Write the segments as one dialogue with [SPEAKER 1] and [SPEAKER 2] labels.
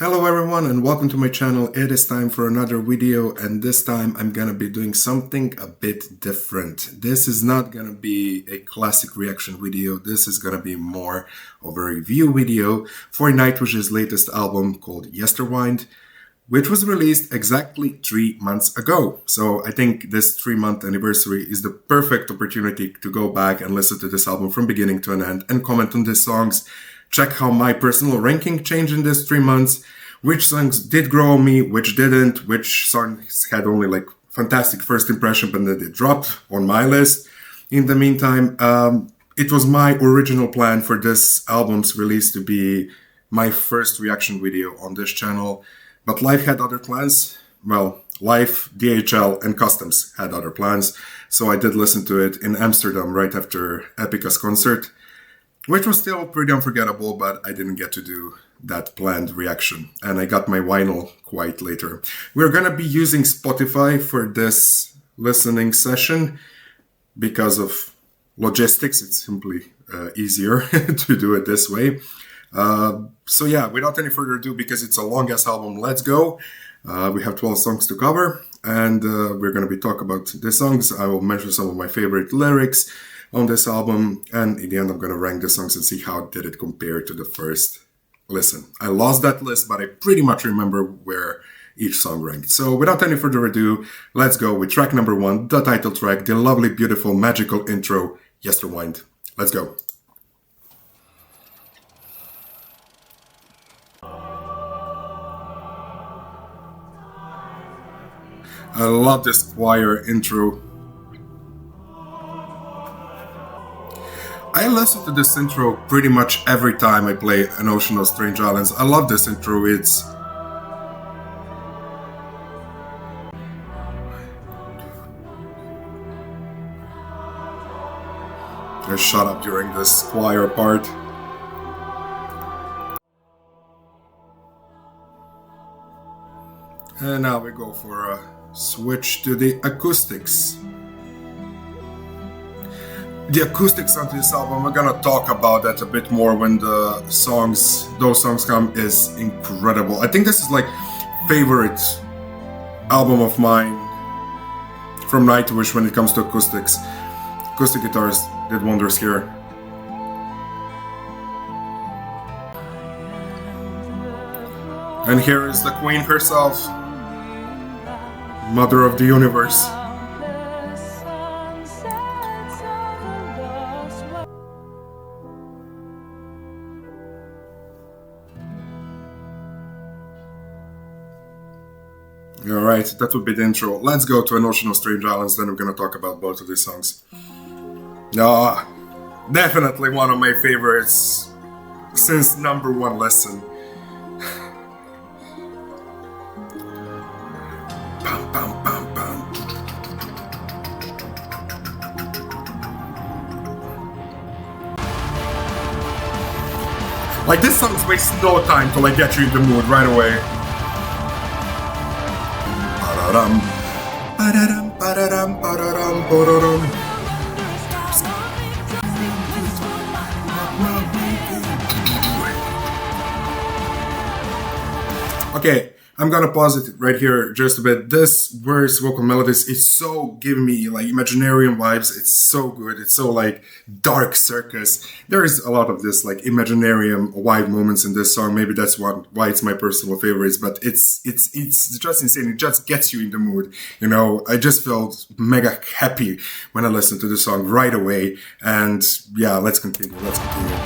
[SPEAKER 1] Hello everyone and welcome to my channel. It is time for another video, and this time I'm gonna be doing something a bit different. This is not gonna be a classic reaction video. This is gonna be more of a review video for Nightwish's latest album called Yesterwynde, which was released exactly 3 months ago. So I think this 3-month anniversary is the perfect opportunity to go back and listen to this album from beginning to an end and comment on the songs. Check how my personal ranking changed in this 3 months, which songs did grow on me, which didn't, which songs had only like fantastic first impression but then they dropped on my list. In the meantime, it was my original plan for this album's release to be my first reaction video on this channel, but life had other plans. Well, life, DHL, and customs had other plans, so I did listen to it in Amsterdam right after Epica's concert, which was still pretty unforgettable, but I didn't get to do that planned reaction. And I got my vinyl quite later. We're gonna be using Spotify for this listening session because of logistics. It's simply easier to do it this way. So yeah, without any further ado, because it's a long-ass album, let's go. We have 12 songs to cover, and we're gonna be talking about the songs. I will mention some of my favorite lyrics on this album, and in the end I'm gonna rank the songs and see how did it compare to the first listen. I lost that list, but I pretty much remember where each song ranked. So without any further ado, let's go with track number 1, the title track, the lovely, beautiful, magical intro, Yesterwynde. Let's go. I love this choir intro. I listen to this intro pretty much every time I play An Ocean of Strange Islands. I love this intro. It's... I shut up during this choir part. And now we go for a switch to the acoustics. The acoustics on this album, we're gonna talk about that a bit more when those songs come, is incredible. I think this is like favorite album of mine from Nightwish when it comes to acoustics. Acoustic guitars did wonders here. And here is the Queen herself, Mother of the Universe. Alright, that would be the intro. Let's go to An Ocean of Strange Islands, then we're gonna talk about both of these songs. Definitely one of my favorites since number 1 listen. Bum, bum, bum, bum. Like, this song wastes no time to like get you in the mood right away. Okay, I'm gonna pause it right here just a bit. This verse vocal melodies is so giving me like Imaginarium vibes. It's so good. It's so like dark circus. There is a lot of this like Imaginarium vibe moments in this song. Maybe that's why it's my personal favorites. But it's just insane. It just gets you in the mood. You know, I just felt mega happy when I listened to the song right away. And yeah, let's continue. Let's continue.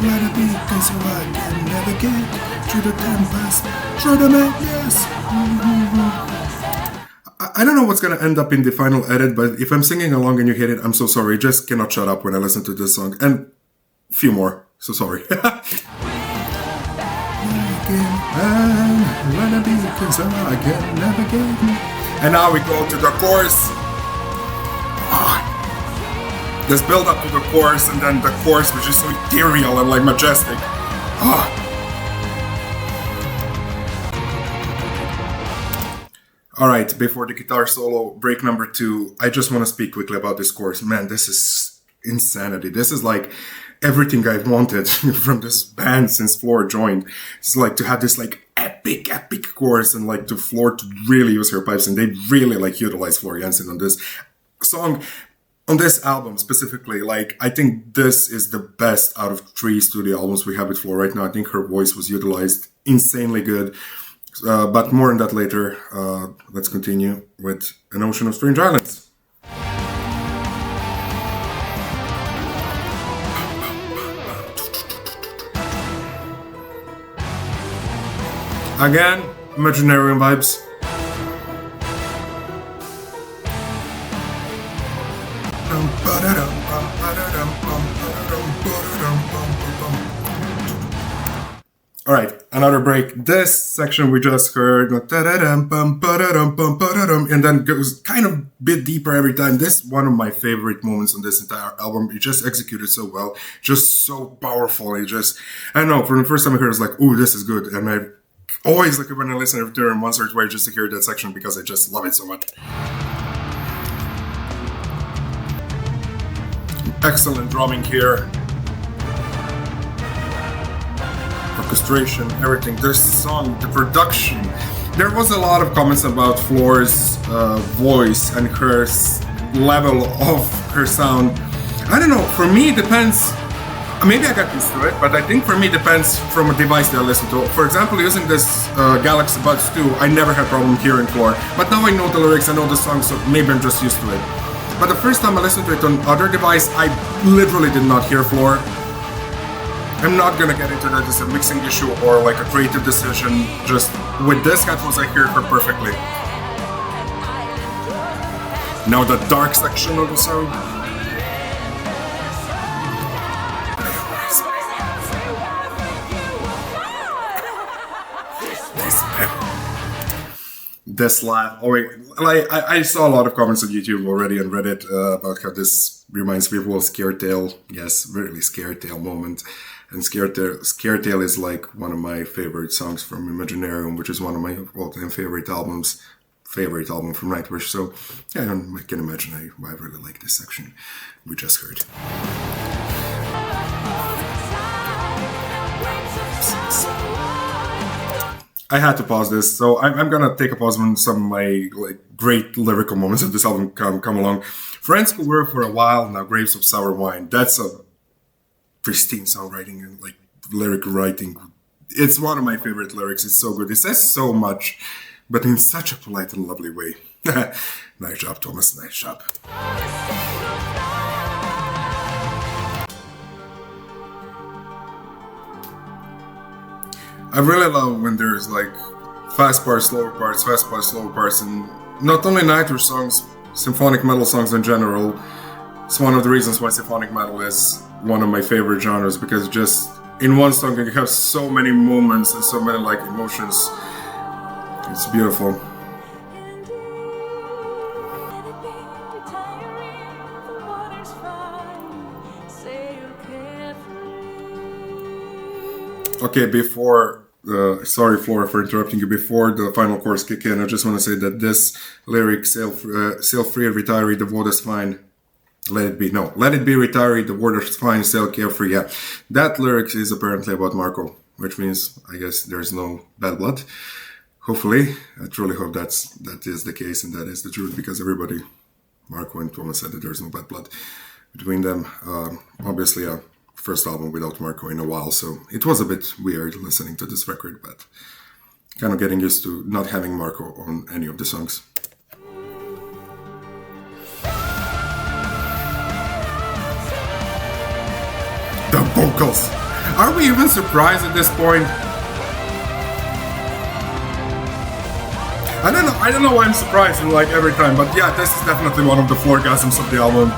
[SPEAKER 1] Let it be, so I can navigate through the tempest, through the madness. I don't know what's gonna end up in the final edit, but if I'm singing along and you hate it, I'm so sorry. Just cannot shut up when I listen to this song. And a few more, so sorry. And now we go to the chorus. This build up to the chorus, and then the chorus which is so ethereal and like majestic. Alright, before the guitar solo, break number 2, I just want to speak quickly about this chorus. Man, this is insanity. This is like everything I've wanted from this band since Floor joined. It's like to have this like epic chorus, and like to Floor to really use her pipes, and they really like utilize Floor Jansen on this song. On this album specifically, like, I think this is the best out of 3 studio albums we have with Floor right now. I think her voice was utilized insanely good. But more on that later. Let's continue with An Ocean of Strange Islands. Again, Imaginarium vibes. Alright, another break. This section we just heard, and then goes kind of a bit deeper every time. This is one of my favorite moments on this entire album. It just executed so well, just so powerful. It just, I don't know, from the first time I heard it, I was like, ooh, this is good. And I always, like, when I listen to it once or twice just to hear that section because I just love it so much. Excellent drumming here. Orchestration, everything. This song, the production. There was a lot of comments about Floor's voice and her level of her sound. I don't know, for me it depends. Maybe I got used to it, but I think for me it depends from a device that I listen to. For example, using this Galaxy Buds 2, I never had problem hearing Floor. But now I know the lyrics, I know the song, so maybe I'm just used to it. But the first time I listened to it on other device, I literally did not hear Floor. I'm not gonna get into that as a mixing issue or like a creative decision. Just with this headphones, I hear her perfectly. Now the dark section of the song. This laugh. Oh wait, like I saw a lot of comments on YouTube already and Reddit about how this reminds me of a Scared Tale. Yes, really Scared Tale moment. And Scared Tale is like one of my favorite songs from Imaginarium, which is one of my all-time favorite album from Nightwish. So yeah, I can imagine I really like this section we just heard. I had to pause this, so I'm gonna take a pause when some of my great lyrical moments of this album come along. Friends Who Were for a While, Now Grapes of Sour Wine. That's a pristine songwriting and like lyric writing. It's one of my favorite lyrics. It's so good. It says so much, but in such a polite and lovely way. Nice job, Thomas. Nice job. I really love when there's like fast parts, slower parts, fast parts, slower parts, and not only Nightwish songs, symphonic metal songs in general. It's one of the reasons why symphonic metal is one of my favorite genres, because just in one song you have so many moments and so many like emotions. It's beautiful. Okay, before, sorry Flora for interrupting you, before the final chorus kick in, I just want to say that this lyric, sail free, retiree, the water's fine, let it be, retiree, the water's fine, sail carefree, yeah. That lyric is apparently about Marco, which means, I guess, there's no bad blood. Hopefully, I truly hope that is the case and that is the truth, because everybody, Marco and Thomas, said that there's no bad blood between them. Obviously, first album without Marco in a while, so it was a bit weird listening to this record, but kind of getting used to not having Marco on any of the songs. The vocals! Are we even surprised at this point? I don't know why I'm surprised like every time, but yeah, this is definitely one of the orgasms of the album.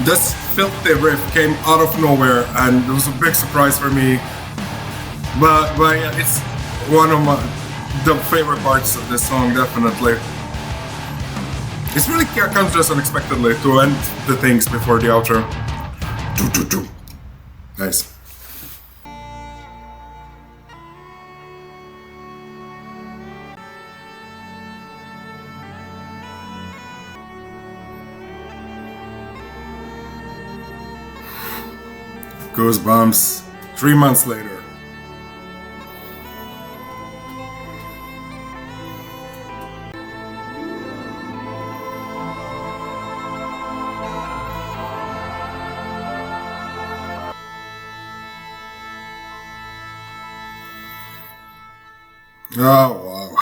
[SPEAKER 1] This filthy riff came out of nowhere and it was a big surprise for me. But yeah, it's one of the favorite parts of this song, definitely. It really comes just unexpectedly to end the things before the outro. Nice. Goosebumps 3 months later. Oh wow.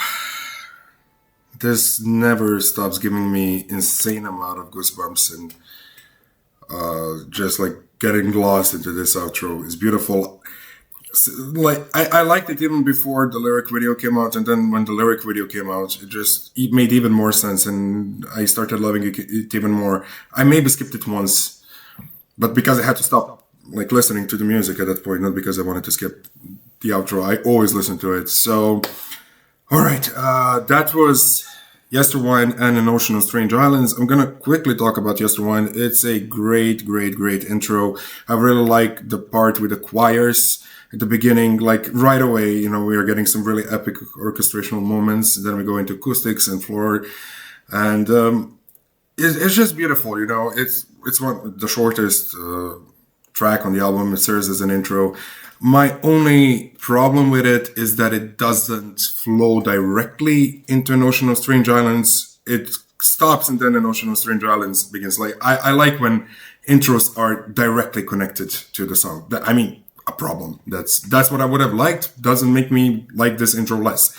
[SPEAKER 1] This never stops giving me insane amount of goosebumps, and just like getting lost into this outro is beautiful. Like I liked it even before the lyric video came out, and then when the lyric video came out, it made even more sense, and I started loving it even more. I maybe skipped it once, but because I had to stop like listening to the music at that point, not because I wanted to skip the outro. I always listen to it. So, all right, that was Yesterwynde and An Ocean of Strange Islands. I'm gonna quickly talk about Yesterwynde. It's a great intro. I really like the part with the choirs at the beginning, like right away. You know, we are getting some really epic orchestrational moments. Then we go into acoustics and floor, and it's just beautiful. You know, it's the shortest track on the album. It serves as an intro. My only problem with it is that it doesn't flow directly into An Ocean of Strange Islands. It stops and then An Ocean of Strange Islands begins. Like I like when intros are directly connected to the song. I mean, a problem. That's what I would have liked. Doesn't make me like this intro less.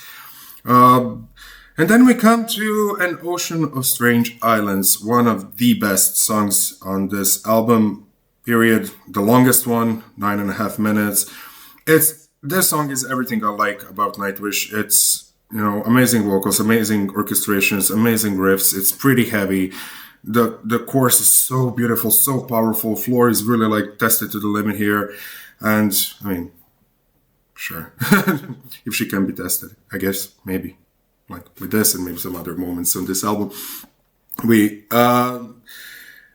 [SPEAKER 1] And then we come to An Ocean of Strange Islands, one of the best songs on this album. Period. The longest one, 9.5 minutes. This song is everything I like about Nightwish. It's, you know, amazing vocals, amazing orchestrations, amazing riffs. It's pretty heavy. The chorus is so beautiful, so powerful. Floor is really like tested to the limit here. And I mean, sure. If she can be tested, I guess maybe. Like with this and maybe some other moments on this album.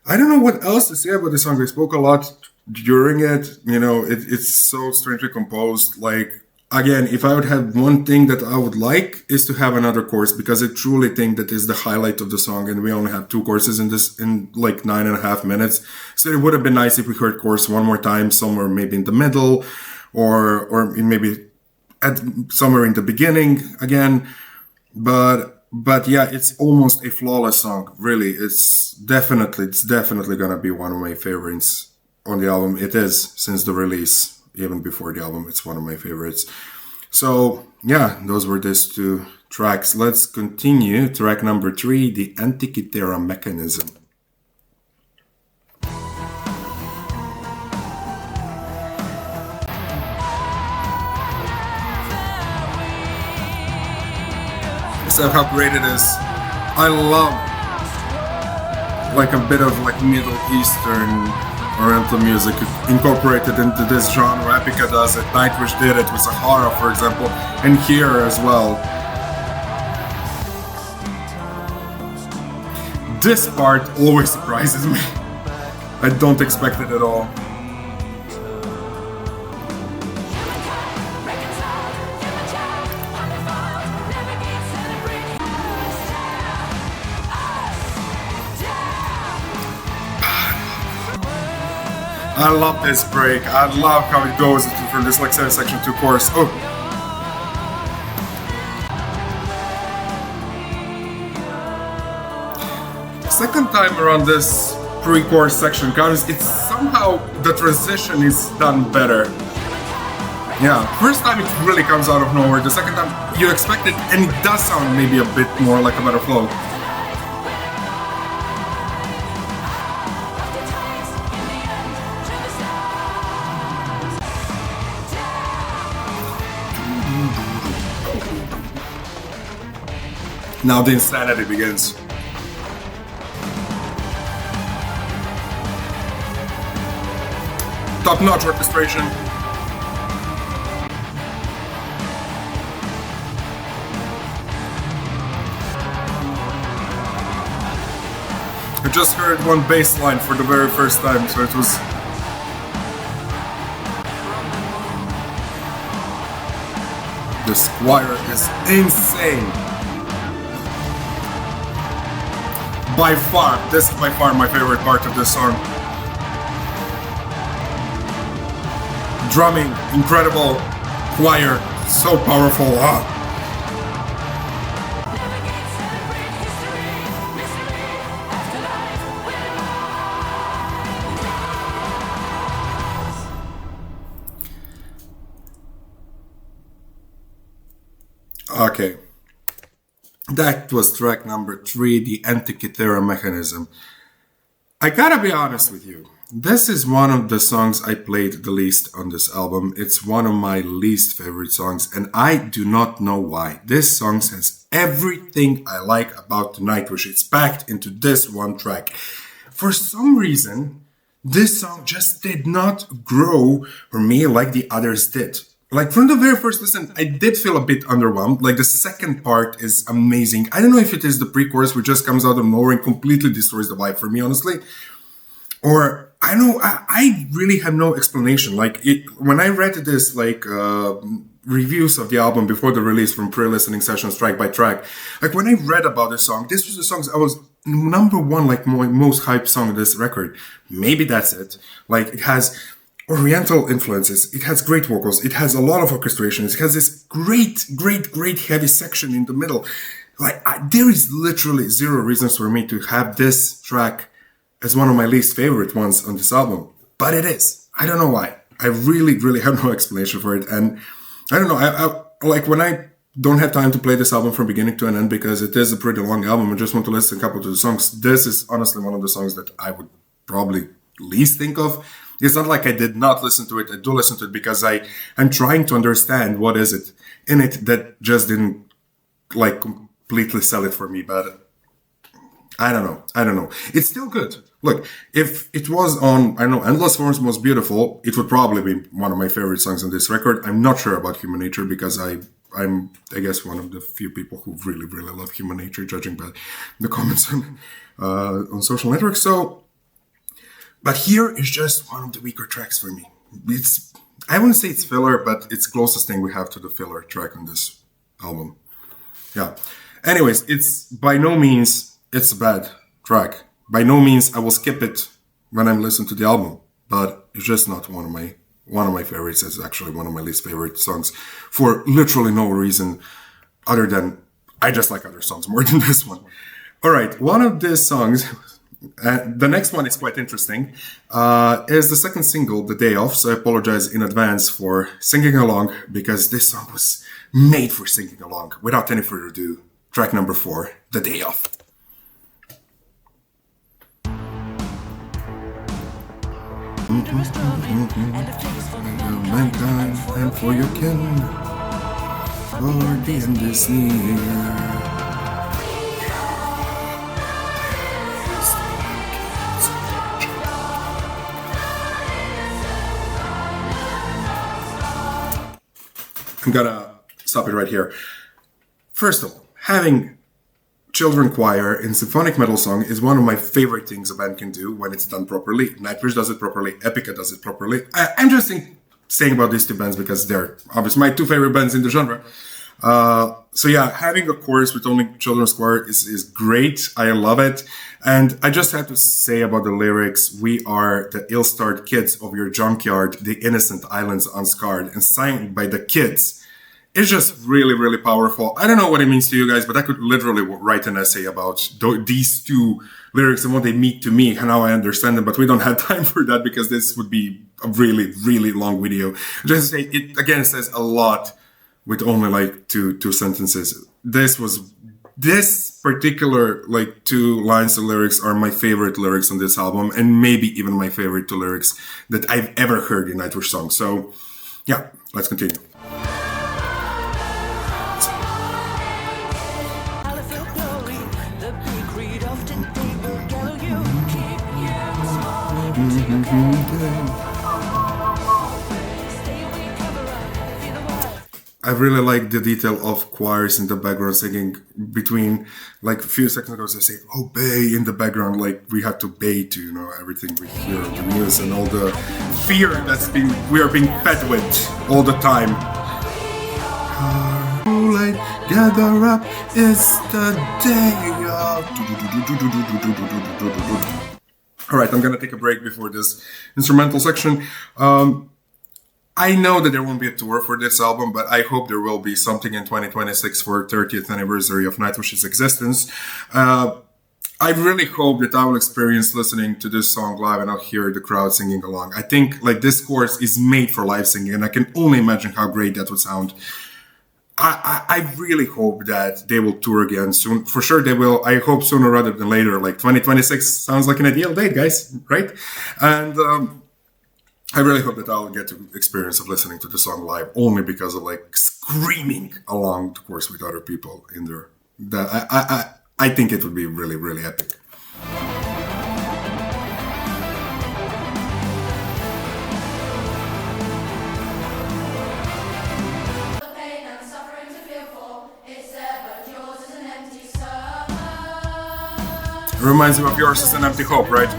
[SPEAKER 1] I don't know what else to say about this song. I spoke a lot during it. You know, it's so strangely composed. Like, again, if I would have one thing that I would like is to have another chorus, because I truly think that is the highlight of the song, and we only have 2 choruses in like 9.5 minutes. So it would have been nice if we heard chorus one more time, somewhere maybe in the middle, or maybe somewhere in the beginning again. But yeah, it's almost a flawless song. Really, it's definitely gonna be one of my favorites on the album. It is since the release, even before the album. It's one of my favorites. So yeah, those were these 2 tracks. Let's continue. Track number 3, the Antikythera Mechanism. How great it is. I love like a bit of like Middle Eastern Oriental music incorporated into this genre. Epica does it, Nightwish did it with Sahara, for example, and here as well. This part always surprises me. I don't expect it at all. I love this break. I love how it goes from this like section to chorus. Oh. Second time around this pre-chorus section comes, it's somehow the transition is done better. Yeah, first time it really comes out of nowhere. The second time you expect it, and it does sound maybe a bit more like a better flow. Now the insanity begins. Top-notch orchestration. I just heard one bass line for the very first time, so it was... The squire is insane. By far, this is by far my favorite part of this song. drumming, incredible choir, so powerful. Okay, that was track number 3, the Antikythera Mechanism. I gotta be honest with you. This is one of the songs I played the least on this album. It's one of my least favorite songs, and I do not know why. This song has everything I like about Nightwish. It's packed into this one track. For some reason, this song just did not grow for me like the others did. Like, from the very first listen, I did feel a bit underwhelmed. Like, the second part is amazing. I don't know if it is the pre-chorus which just comes out of nowhere and completely destroys the vibe for me, honestly. Or, I know, I really have no explanation. Like, when I read this, like, reviews of the album before the release from pre-listening sessions, track by track, like, when I read about the song, this was the songs I was number one, like, my most hyped song of this record. Maybe that's it. Like, it has Oriental influences, it has great vocals, it has a lot of orchestrations, it has this great heavy section in the middle. Like, there is literally zero reasons for me to have this track as one of my least favorite ones on this album. But it is. I don't know why. I really have no explanation for it. And I don't know, I like, when I don't have time to play this album from beginning to an end because it is a pretty long album, I just want to listen to a couple of the songs. This is honestly one of the songs that I would probably least think of. It's not like I did not listen to it. I do listen to it because I'm trying to understand what is it in it that just didn't, like, completely sell it for me. But I don't know. It's still good. Look, if it was on, I don't know, Endless Forms Most Beautiful, it would probably be one of my favorite songs on this record. I'm not sure about Human Nature because I'm, I guess, one of the few people who really love Human Nature, judging by the comments on social networks. So, but here is just one of the weaker tracks for me. I wouldn't say it's filler, but it's closest thing we have to the filler track on this album. Yeah. Anyways, it's by no means, it's a bad track. By no means I will skip it when I'm listening to the album, but it's just not one of my favorites. It's actually one of my least favorite songs for literally no reason other than I just like other songs more than this one. All right. One of these songs, the next one is quite interesting, is the second single, The Day Off. So I apologize in advance for singing along because this song was made for singing along. Without any further ado, track number 4, The Day Off. Mankind and for your kin, for the end is near. I'm gonna stop it right here. First of all, having children choir in symphonic metal song is one of my favorite things a band can do when it's done properly. Nightwish does it properly. Epica does it properly. I'm just saying about these two bands because they're obviously my two favorite bands in the genre. So yeah, having a chorus with only children's choir is great. I love it. And I just have to say about the lyrics, we are the ill-starred kids of your junkyard, the innocent islands unscarred, and signed by the kids. It's just really powerful. I don't know what it means to you guys, but I could literally write an essay about these two lyrics and what they mean to me and how I understand them, but we don't have time for that because this would be a really long video. Just to say, it again says a lot with only like two sentences. This particular like 2 lines of lyrics are my favorite lyrics on this album, and maybe even my favorite 2 lyrics that I've ever heard in Nightwish songs. So yeah, let's continue. I really like the detail of choirs in the background singing between, like a few seconds ago, they say, obey in the background, like we have to obey to, you know, everything we hear, the news and all the fear we are being fed with all the time. Light, gather up, it's the day of... Alright, I'm gonna take a break before this instrumental section. I know that there won't be a tour for this album, but I hope there will be something in 2026 for 30th anniversary of Nightwish's existence. I really hope that I will experience listening to this song live and I'll hear the crowd singing along. I think like this chorus is made for live singing, and I can only imagine how great that would sound. I really hope that they will tour again soon. For sure they will. I hope sooner rather than later. Like 2026 sounds like an ideal date, guys, right? And I really hope that I'll get to experience of listening to the song live, only because of like screaming along the course with other people in there. That I think it would be really, really epic. It reminds me of Yours is an Empty Hope, right?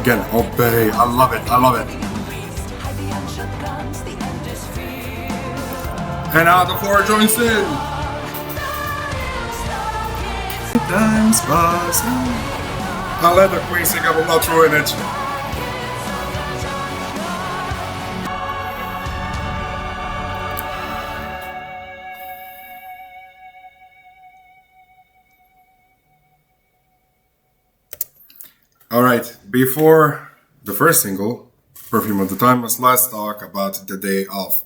[SPEAKER 1] Again, obey. I love it. I love it. And now the floor joins in. Times passing. I'll let the queen sing. I will not ruin it. Alright, before the first single, Perfume of the Timeless, let's talk about the day off.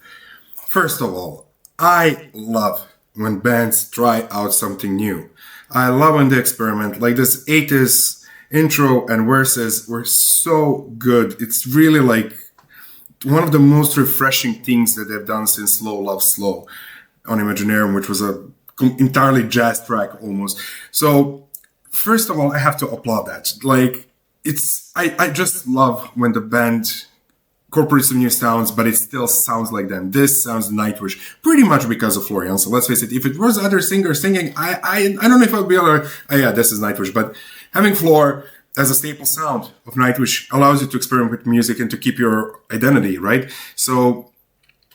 [SPEAKER 1] First of all, I love when bands try out something new. I love when they experiment. Like this 80s intro and verses were so good. It's really like one of the most refreshing things that they've done since Slow Love Slow on Imaginarium, which was a entirely jazz track almost. So first of all, I have to applaud that. Like, I just love when the band incorporates some new sounds, but it still sounds like them. This sounds Nightwish, pretty much because of Florian. So let's face it, if it was other singers singing, I don't know if I would be able to, oh yeah, this is Nightwish. But having Floor as a staple sound of Nightwish allows you to experiment with music and to keep your identity, right? So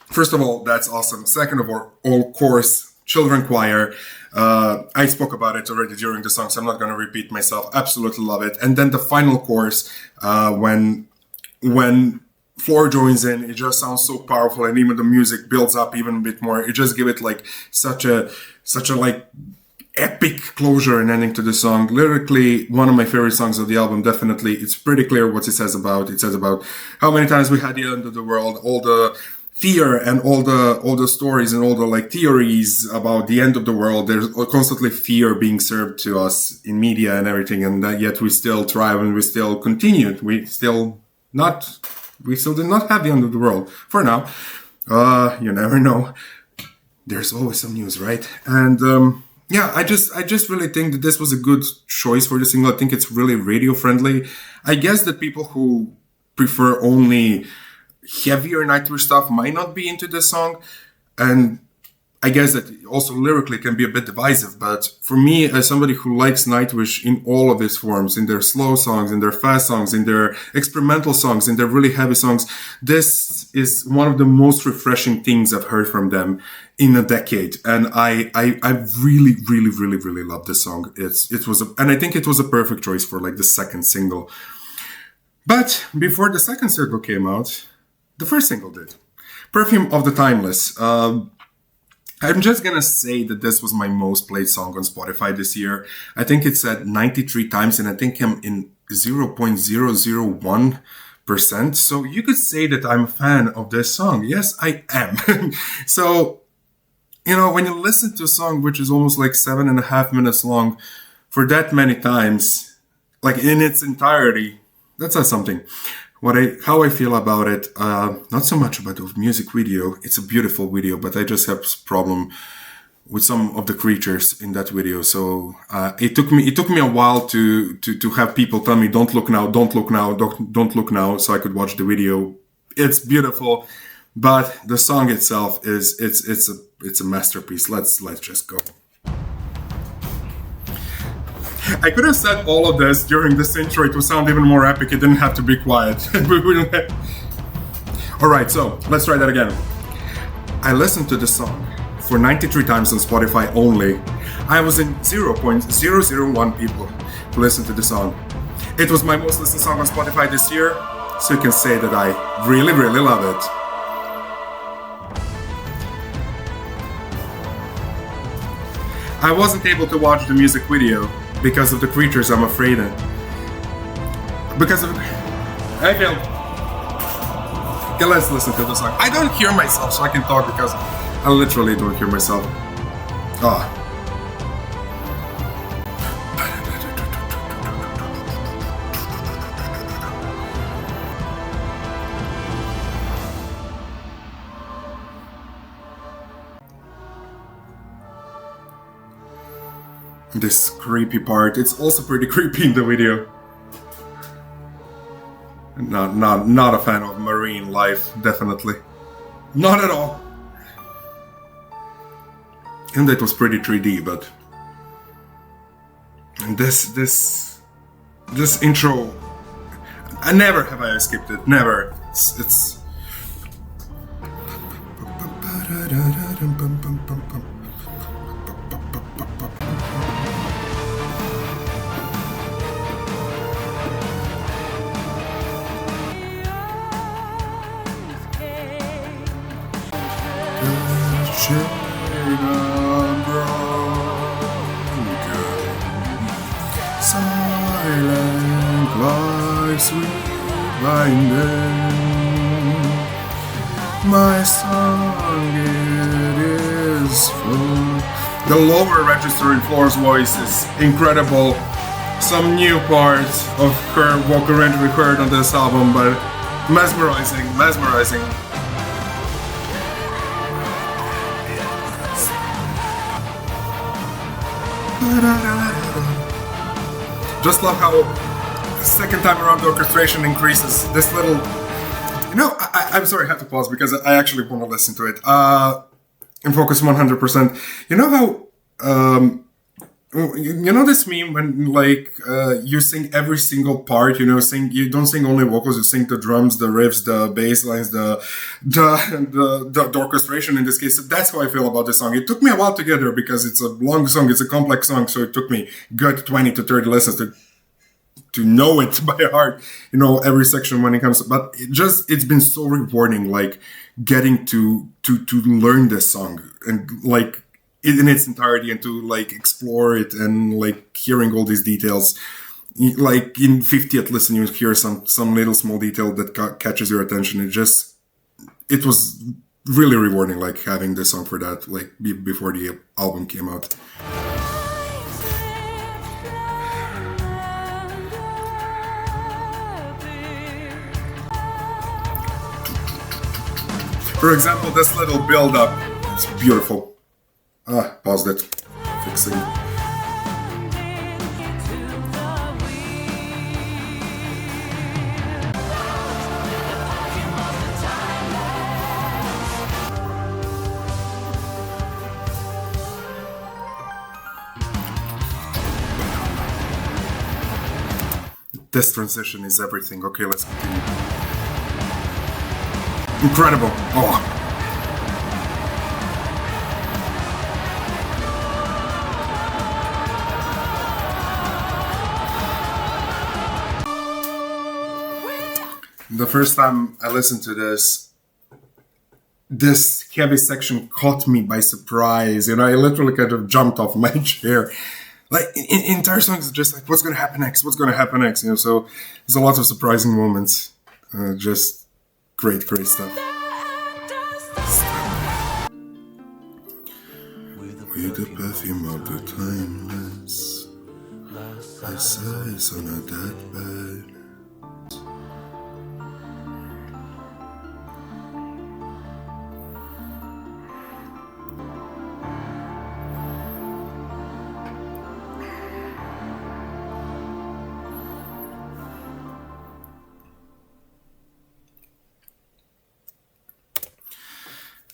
[SPEAKER 1] first of all, that's awesome. Second of all, chorus, children choir. I spoke about it already during the song, so I'm not going to repeat myself. Absolutely love it. And then the final chorus, when Floor joins in, it just sounds so powerful, and even the music builds up even a bit more. It just give it like such a like epic closure and ending to the song. Lyrically, one of my favorite songs of the album. Definitely, it's pretty clear what it says about. It says about how many times we had the end of the world, all the fear and all the stories and all the like theories about the end of the world. There's constantly fear being served to us in media and everything, and that yet we still thrive and we still continue. We still did not have the end of the world for now. You never know. There's always some news, right? And yeah, I just really think that this was a good choice for the single. I think it's really radio friendly. I guess that people who prefer only heavier Nightwish stuff might not be into this song, and I guess that also lyrically can be a bit divisive, but for me, as somebody who likes Nightwish in all of its forms, in their slow songs, in their fast songs, in their experimental songs, in their really heavy songs, this is one of the most refreshing things I've heard from them in a decade, and I really, really, really, really love this song. And I think it was a perfect choice for like the second single. But before the second single came out, the first single did. Perfume of the Timeless. I'm just gonna say that this was my most played song on Spotify this year. I think it's at 93 times, and I think I'm in 0.001%. So you could say that I'm a fan of this song. Yes, I am. So, you know, when you listen to a song which is almost like 7.5 minutes long for that many times, like in its entirety, that says something. How I feel about it, not so much about the music video. It's a beautiful video, but I just have a problem with some of the creatures in that video. So it took me a while to have people tell me, don't look now, don't look now, don't look now, so I could watch the video. It's beautiful, but the song itself it's a masterpiece. Let's just go. I could have said all of this during this intro. It would sound even more epic. It didn't have to be quiet. Alright, so let's try that again. I listened to the song for 93 times on Spotify only. I was in 0.001 people who listened to the song. It was my most listened song on Spotify this year, so you can say that I really, really love it. I wasn't able to watch the music video because of the creatures, I'm afraid. Because of... I feel... Okay, let's listen to the song. I don't hear myself, so I can talk because I literally don't hear myself. Ah. This creepy part, it's also pretty creepy in the video. Not a fan of marine life, definitely. Not at all. And that was pretty 3D, but this intro, I never have I skipped it. Never. It's silent like sweet binding, my song it is full. The lower register in Floor's voice is incredible. Some new parts of her vocal range we heard on this album, but mesmerizing. Just love how the second time around the orchestration increases. This little... You know, I'm sorry, I have to pause because I actually want to listen to it. And focus 100%. You know how... you know this meme when, like, you sing every single part, you know, you don't sing only vocals, you sing the drums, the riffs, the bass lines, the orchestration in this case. So that's how I feel about this song. It took me a while to get there because it's a long song, it's a complex song, so it took me good 20 to 30 lessons to know it by heart, you know, every section when it comes, but it's been so rewarding, like, getting to learn this song and, like, in its entirety and to, like, explore it and, like, hearing all these details. Like, in 50th listen, you hear some little small detail that catches your attention. It was really rewarding, like, having this song for that, like, before the album came out. For example, this little build-up, it's beautiful. Paused it. Fixing. This transition is everything. Okay, let's continue. Incredible. Oh. The first time I listened to this heavy section caught me by surprise. You know, I literally kind of jumped off my chair. Like, entire song is just like, what's going to happen next? What's going to happen next? You know, so there's a lot of surprising moments. Just great stuff. With the perfume of the timeless, I sighs on a deathbed.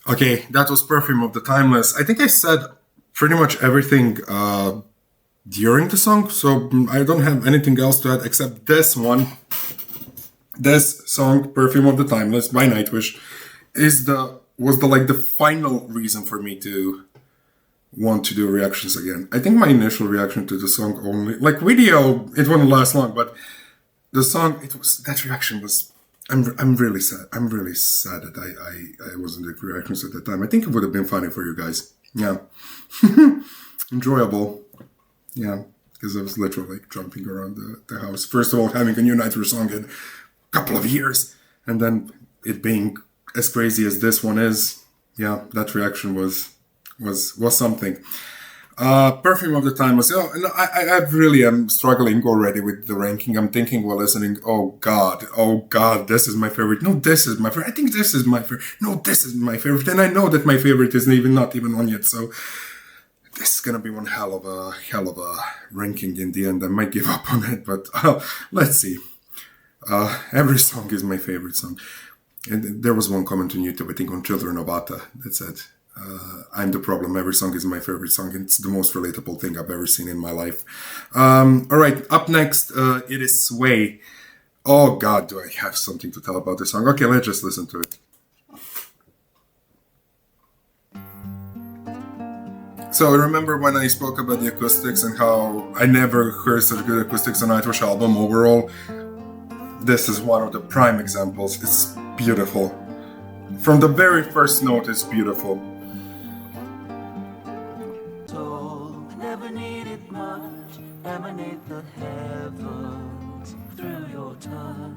[SPEAKER 1] Okay, that was Perfume of the Timeless. I think I said pretty much everything during the song, so I don't have anything else to add except this one. This song, Perfume of the Timeless by Nightwish, was the final reason for me to want to do reactions again. I think my initial reaction to the song only, like, video, it wouldn't last long, but The song, that reaction was, I'm really sad. I'm really sad that I wasn't the reactions at the time. I think it would have been funny for you guys. Yeah. Enjoyable. Yeah. Because I was literally like jumping around the house. First of all, having a new Nightwish song in a couple of years. And then it being as crazy as this one is. Yeah, that reaction was something. Perfume of the time was, no, I really am struggling already with the ranking. I'm thinking while listening, oh God, this is my favorite. No, this is my favorite. I think this is my favorite. No, this is my favorite. And I know that my favorite is not even on yet. So this is gonna be one hell of a ranking in the end. I might give up on it, but let's see. Every song is my favorite song. And there was one comment on YouTube, I think on Children of Ata, that said, I'm the problem. Every song is my favorite song. It's the most relatable thing I've ever seen in my life. All right, up next, it is Sway. Oh God, do I have something to tell about this song? Okay, let's just listen to it. So I remember when I spoke about the acoustics and how I never heard such good acoustics on Nightwish album overall. This is one of the prime examples. It's beautiful. From the very first note, it's beautiful.
[SPEAKER 2] Never needed much, emanate the heavens through your touch.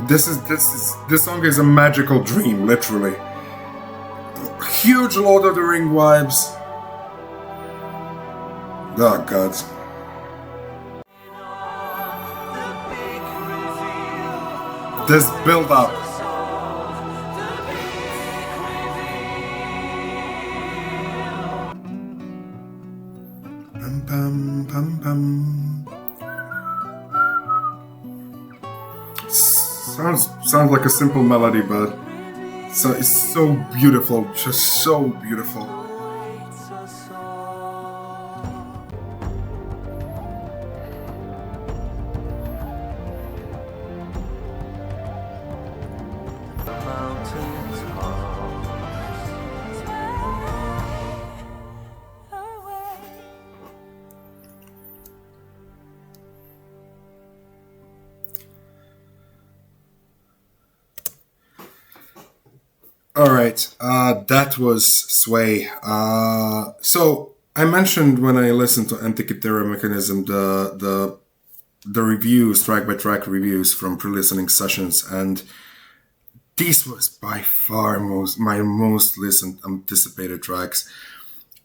[SPEAKER 1] This song is a magical dream, literally. Huge Lord of the Ring vibes. Oh God. This build up. Pum, pum, pum, pum. Sounds like a simple melody, but it's so beautiful, just so beautiful. Alright, that was Sway. So I mentioned when I listened to Antikythera Mechanism the reviews, track by track reviews from pre-listening sessions, and this was by far my most listened anticipated tracks.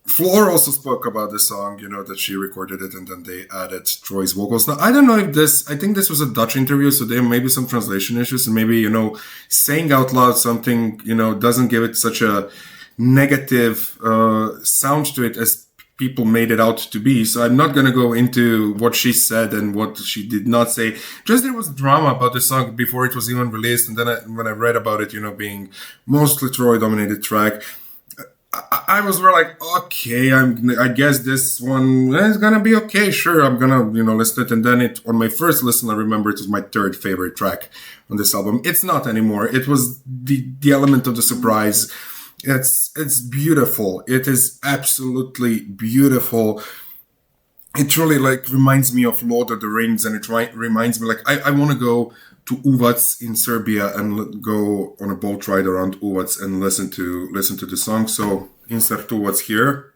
[SPEAKER 1] Floor also spoke about the song, that she recorded it and then they added Troy's vocals. Now, I don't know if I think this was a Dutch interview, so there may be some translation issues and maybe, saying out loud something, doesn't give it such a negative sound to it as people made it out to be. So I'm not going to go into what she said and what she did not say. Just there was drama about the song before it was even released. And then when I read about it, being mostly Troy dominated track, I was like, okay, I guess this one is gonna be okay. Sure, I'm gonna, listen it. And then on my first listen, I remember it was my third favorite track on this album. It's not anymore. It was the element of the surprise. It's beautiful. It is absolutely beautiful. It truly reminds me of Lord of the Rings, and it reminds me I want to go to Uvac in Serbia and go on a boat ride around Uvac and listen to the song. So insert Uvac here.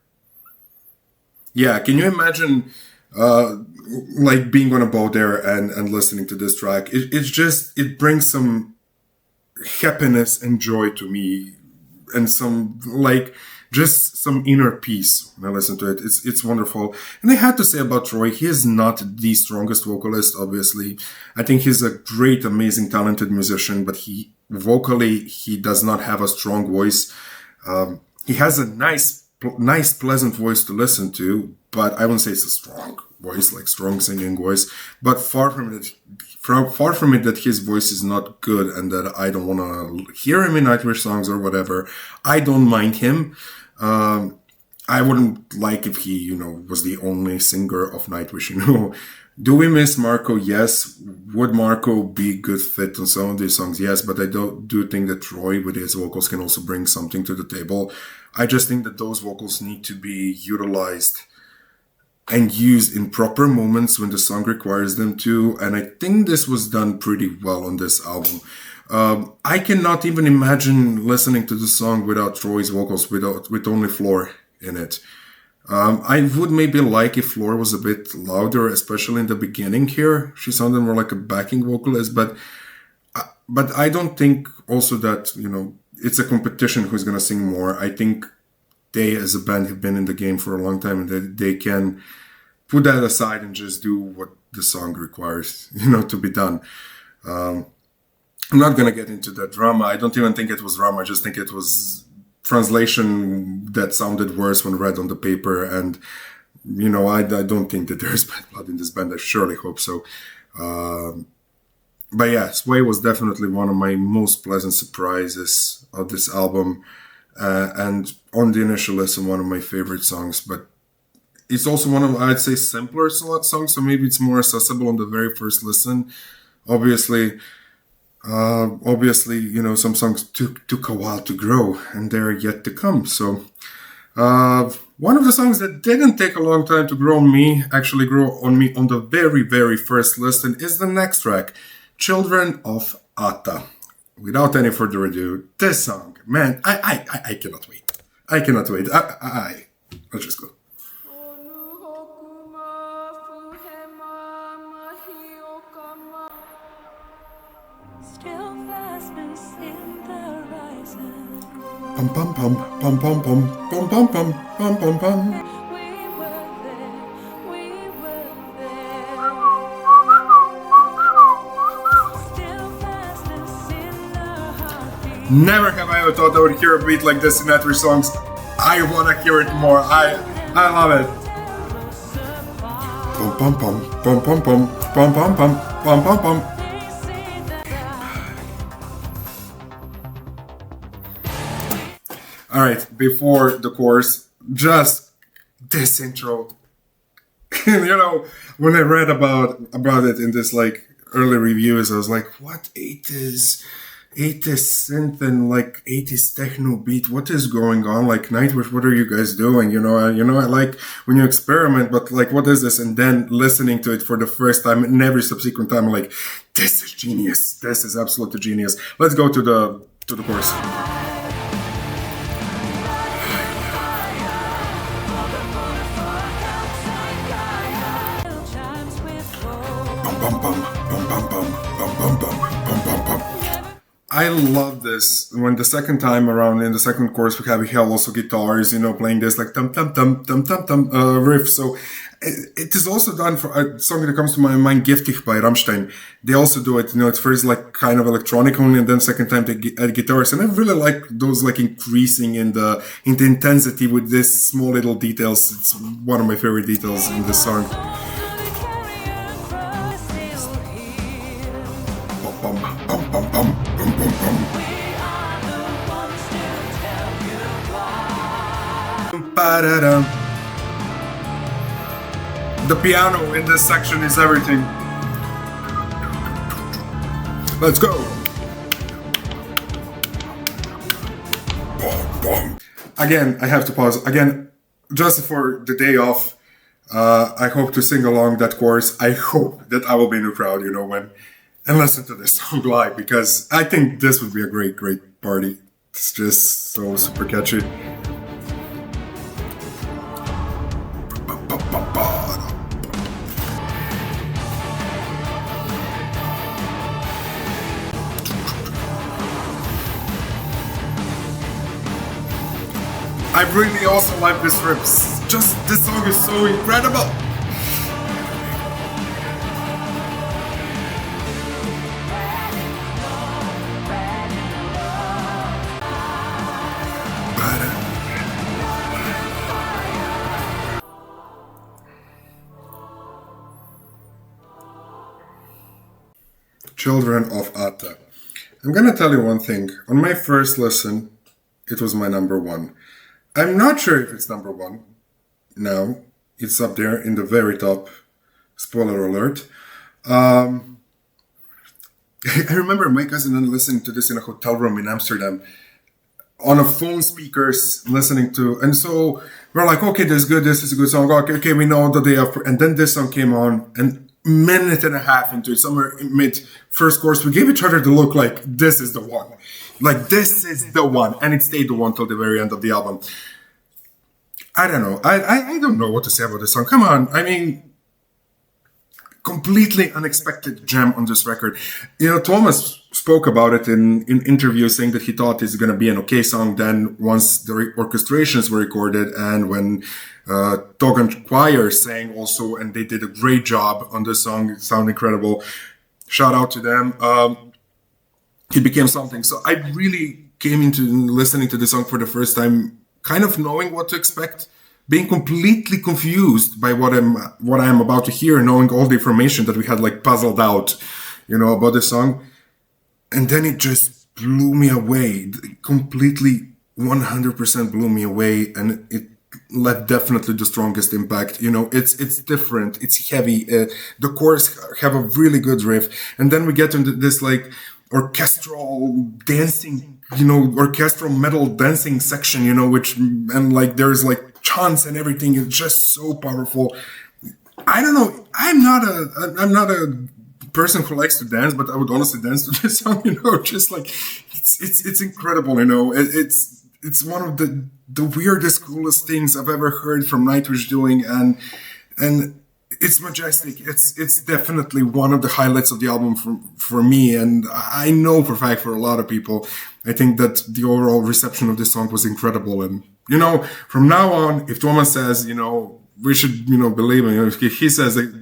[SPEAKER 1] Yeah, can you imagine being on a boat there and listening to this track? It brings some happiness and joy to me, and some just some inner peace when I listen to it. It's wonderful. And I had to say about Troy, he is not the strongest vocalist, obviously. I think he's a great, amazing, talented musician, but vocally, he does not have a strong voice. He has a nice, pleasant voice to listen to, but I wouldn't say it's a strong voice, strong singing voice. But far from it that his voice is not good and that I don't want to hear him in Nightwish songs or whatever. I don't mind him. I wouldn't like if he, was the only singer of Nightwish, Do we miss Marco? Yes. Would Marco be good fit on some of these songs? Yes, but I do think that Troy with his vocals can also bring something to the table. I just think that those vocals need to be utilized and used in proper moments when the song requires them to. And I think this was done pretty well on this album. I cannot even imagine listening to the song without Troy's vocals, with only Floor in it. I would maybe like if Floor was a bit louder, especially in the beginning here. She sounded more like a backing vocalist, but I don't think also that, it's a competition who's going to sing more. I think they as a band have been in the game for a long time, and they can put that aside and just do what the song requires, to be done. I'm not going to get into that drama. I don't even think it was drama. I just think it was translation that sounded worse when read on the paper. And, I don't think that there's bad blood in this band. I surely hope so. But yeah, Sway was definitely one of my most pleasant surprises of this album. And on the initial listen, one of my favorite songs. But it's also one of, I'd say, simpler songs. So maybe it's more accessible on the very first listen. Obviously, some songs took a while to grow, and they're yet to come. So, one of the songs that didn't take a long time to grow on me on the very, very first listen is the next track, Children of Ata. Without any further ado, this song, man, I cannot wait. I cannot wait. Let's just go. Pum pum pum pum pum pum pum pum pum pum pum pum. Never have I ever thought I would hear a beat like this in Nightwish songs. I wanna hear it more. I love it. Pum pum pum pum pum pum pum pum pum pum pum pum. Alright, before the chorus, just this intro. When I read about it in this early reviews, I was like, what 80s synth and 80s techno beat, what is going on? Nightwish, what are you guys doing? I like when you experiment, but what is this? And then listening to it for the first time and every subsequent time, I'm like, this is genius. This is absolutely genius. Let's go to the chorus. I love this. When the second time around in the second chorus we have also guitars, playing this tum tum tum tum tum tum riff. So it is also done for a song that comes to my mind, Giftig by Rammstein. They also do it. It's first kind of electronic only, and then second time they add guitars. And I really like those increasing in the intensity with this small little details. It's one of my favorite details in this song. The piano in this section is everything. Let's go. Again, I have to pause. Again, just for the day off, I hope to sing along that chorus. I hope that I will be in the crowd, and listen to this song live, because I think this would be a great, great party. It's just so super catchy. I really also like this riff. Just this song is so incredible. Children of Ata. I'm gonna tell you one thing. On my first listen, it was my number one. I'm not sure if it's number one now. It's up there in the very top. Spoiler alert. I remember my cousin and listening to this in a hotel room in Amsterdam. on a phone speakers listening to, and so we're like, okay, this is good, this is a good song, okay, we know the day after, and then this song came on, and minute and a half into it, somewhere mid first chorus, we gave each other the look like this is the one, like this is the one, and it stayed the one till the very end of the album. I don't know, I don't know what to say about this song. Come on, I mean, completely unexpected gem on this record. You know, Thomas spoke about it in interviews, saying that he thought it's going to be an okay song. Then once the orchestrations were recorded, and when Togan Choir sang also, and they did a great job on this song, it sounded incredible. Shout out to them. It became something. So I really came into listening to the song for the first time, kind of knowing what to expect, being completely confused by what I am about to hear, knowing all the information that we had like puzzled out, you know, about the song. And then it just blew me away, completely 100% blew me away. And it left definitely the strongest impact. You know, it's different, it's heavy. The chorus have a really good riff. And then we get into this like orchestral dancing, you know, orchestral metal dancing section, you know, which, and like there's like chants and everything is just so powerful. I don't know. I'm not a person who likes to dance, but I would honestly dance to this song. You know, just like it's incredible. You know, it's one of the weirdest, coolest things I've ever heard from Nightwish doing, and it's majestic. It's definitely one of the highlights of the album for me, and I know for a fact for a lot of people. I think that the overall reception of this song was incredible. And, you know, from now on, if Thomas says, you know, we should, you know, believe him. If he says that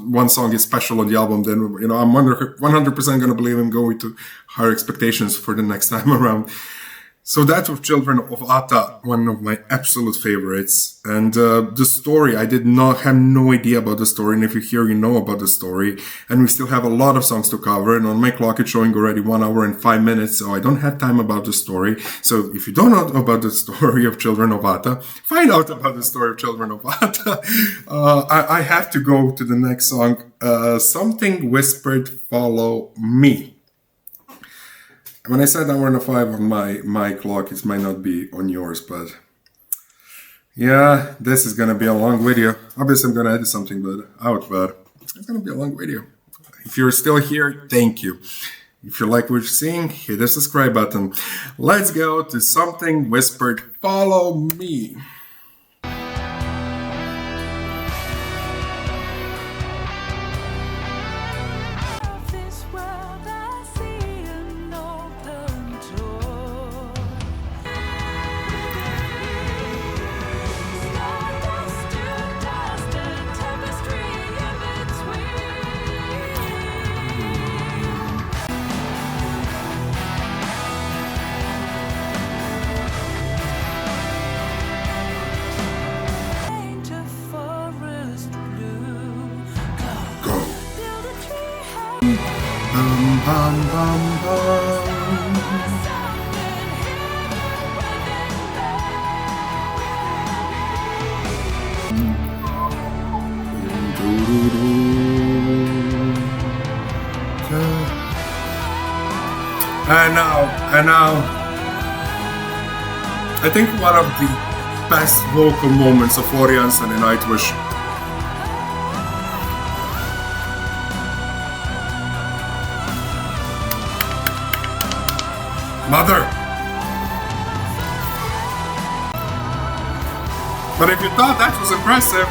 [SPEAKER 1] one song is special on the album, then, you know, I'm 100% going to believe him, going to higher expectations for the next time around. So that was Children of Ata, one of my absolute favorites. And the story, I have no idea about the story. And if you hear, you know about the story. And we still have a lot of songs to cover. And on my clock, it's showing already 1 hour and 5 minutes. So I don't have time about the story. So if you don't know about the story of Children of Ata, find out about the story of Children of Ata. I have to go to the next song. Something Whispered, Follow Me. When I said hour and a 5 on my clock, it might not be on yours, but yeah, this is gonna be a long video. Obviously, I'm gonna edit something out, but it's gonna be a long video. If you're still here, thank you. If you like what you're seeing, hit the subscribe button. Let's go to Something Whispered, Follow Me. And now, I think one of the best vocal moments of Floriansen in Nightwish. Mother! But if you thought that was impressive,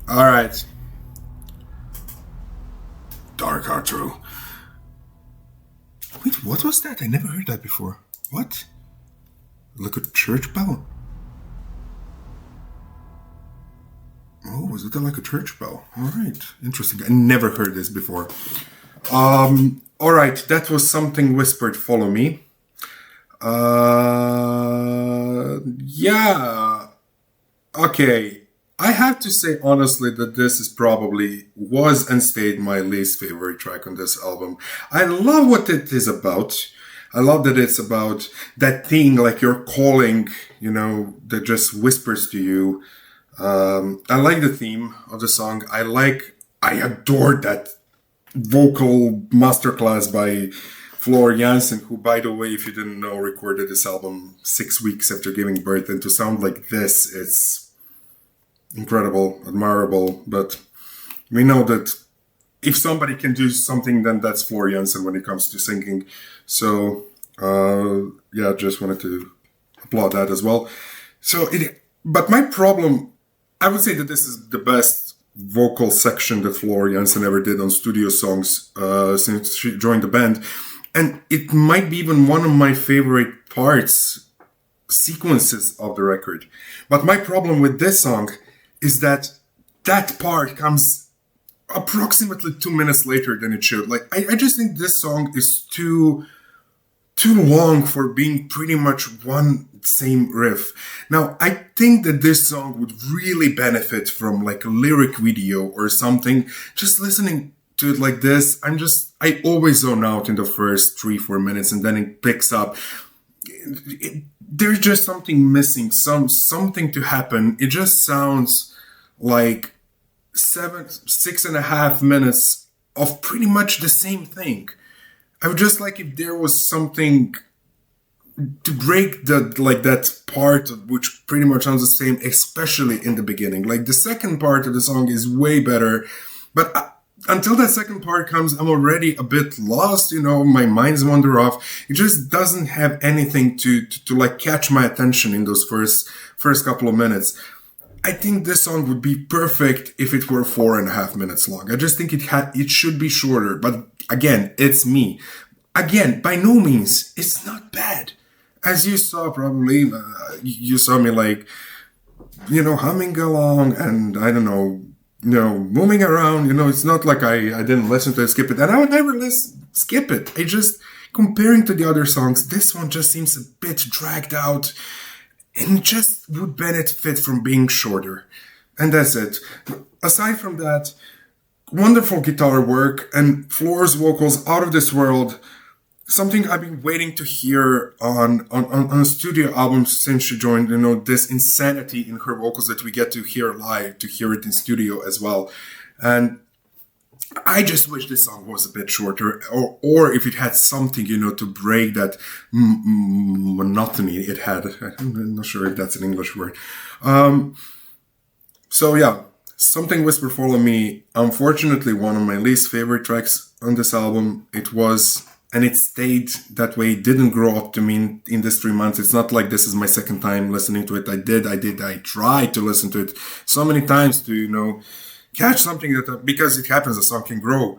[SPEAKER 1] all right. Dark outro. Wait, what was that? I never heard that before. What? Like a church bell? Oh, was it like a church bell? All right, interesting. I never heard this before. All right, that was Something Whispered, Follow Me. Yeah. Okay. I have to say honestly that this is probably was and stayed my least favorite track on this album. I love what it is about. I love that it's about that thing like you're calling, that just whispers to you. I like the theme of the song. I adored that vocal masterclass by Floor Jansen, who, by the way, if you didn't know, recorded this album 6 weeks after giving birth. And to sound like this, it's incredible, admirable. But we know that if somebody can do something, then that's Floor Jansen when it comes to singing. So, just wanted to applaud that as well. But my problem, I would say that this is the best vocal section that Floor Jansen ever did on studio songs since she joined the band. And it might be even one of my favorite sequences of the record. But my problem with this song is that part comes approximately 2 minutes later than it should. Like, I just think this song is too long for being pretty much one same riff. Now, I think that this song would really benefit from like a lyric video or something. Just listening to it like this, I always zone out in the first 3-4 minutes, and then it picks up. There's just something missing, something to happen. It just sounds like 6.5 minutes of pretty much the same thing. I would just like if there was something to break that part which pretty much sounds the same, especially in the beginning. Like the second part of the song is way better, but until that second part comes, I'm already a bit lost, my mind's wander off. It just doesn't have anything to like catch my attention in those first couple of minutes. I think this song would be perfect if it were 4.5 minutes long. I just think it should be shorter, but again, it's me. Again, by no means, it's not bad. As you saw probably, you saw me like, humming along and I don't know, moving around, it's not like I didn't listen to it, skip it. And I would never skip it. Comparing to the other songs, this one just seems a bit dragged out and just would benefit from being shorter. And that's it. Aside from that, wonderful guitar work and Floor's vocals out of this world. Something I've been waiting to hear on a studio album since she joined, this insanity in her vocals that we get to hear live, to hear it in studio as well. And I just wish this song was a bit shorter, or if it had something, to break that monotony it had. I'm not sure if that's an English word. Something Whisper Follow Me, unfortunately one of my least favorite tracks on this album. And it stayed that way. It didn't grow up to me in these 3 months. It's not like this is my second time listening to it. I tried to listen to it so many times to, catch something because it happens, a song can grow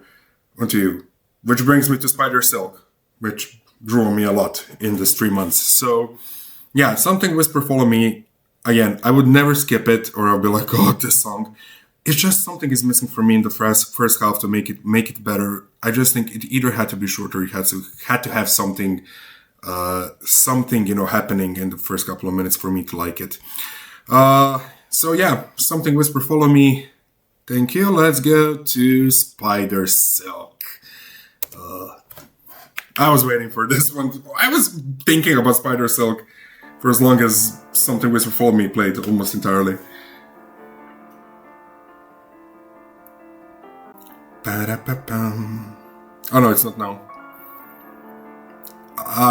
[SPEAKER 1] onto you. Which brings me to Spider Silk, which grew on me a lot in these 3 months. So, yeah, Something Whisper Follow Me. Again, I would never skip it, or I'll be like, oh, this song. It's just something is missing for me in the first half to make it better. I just think it either had to be shorter, it had to have something happening in the first couple of minutes for me to like it. Something Whisper Follow Me. Thank you. Let's go to Spider Silk. I was waiting for this one. I was thinking about Spider Silk for as long as Something Whisper Follow Me played almost entirely. Oh no, it's not now.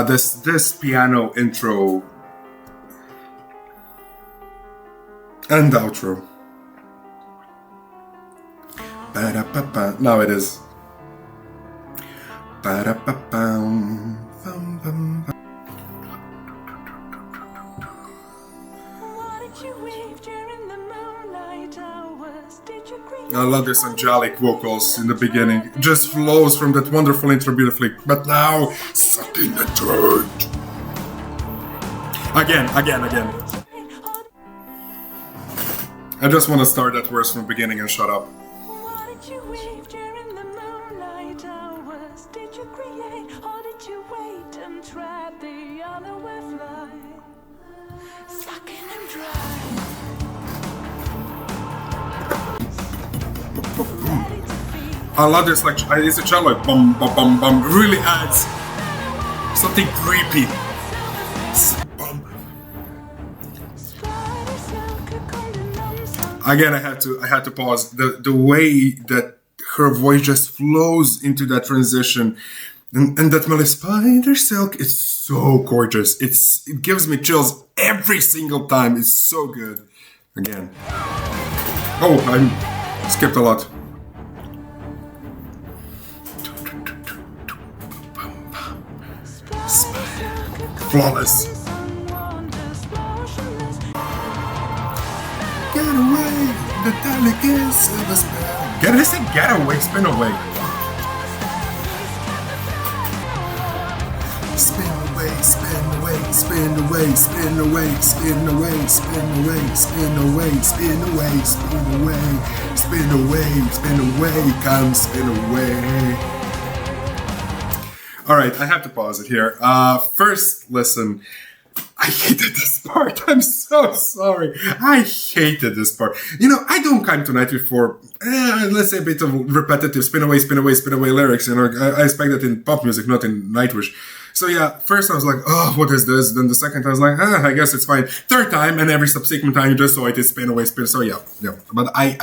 [SPEAKER 1] This piano intro and outro. Now it is. I love this angelic vocals in the beginning. It just flows from that wonderful intro beautifully. But now, suck in the dirt. Again. I just want to start that verse from the beginning and shut up. I love this, like, it's a cello, like, bum, bum, bum, bum. It really adds something creepy. Bum. Again, I had to pause. The way that her voice just flows into that transition, and that melody, Spider Silk, it's so gorgeous. It gives me chills every single time. It's so good. Again. Oh, I skipped a lot. Flawless. Get away, the delicate silver spell. Get away, spin away. Spin away, spin away, spin away, spin away, spin away, spin away, spin away, spin away, spin away, spin away, spin away, come spin away. Alright, I have to pause it here. First listen. I hated this part. I'm so sorry. I hated this part. You know, I don't come to Nightwish for, let's say, a bit of repetitive spin away, spin away, spin away lyrics. You know, I expect that in pop music, not in Nightwish. So yeah, first I was like, oh, what is this? Then the second time I was like, I guess it's fine. Third time, and every subsequent time you just saw it is spin away, spin. So yeah. But I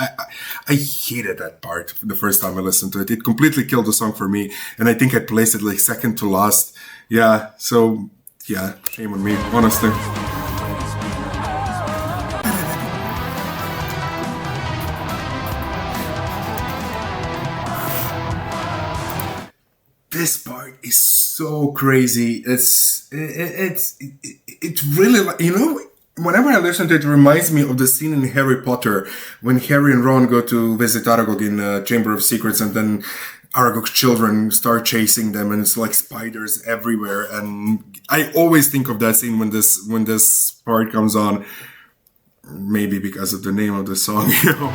[SPEAKER 1] hated that part the first time I listened to it. It completely killed the song for me, and I think I placed it like second to last. Yeah, so yeah, shame on me, honestly. This part is so crazy. It's really, you know, whenever I listen to it, it reminds me of the scene in Harry Potter when Harry and Ron go to visit Aragog in Chamber of Secrets, and then Aragog's children start chasing them, and it's like spiders everywhere. And I always think of that scene when this part comes on. Maybe because of the name of the song, you know.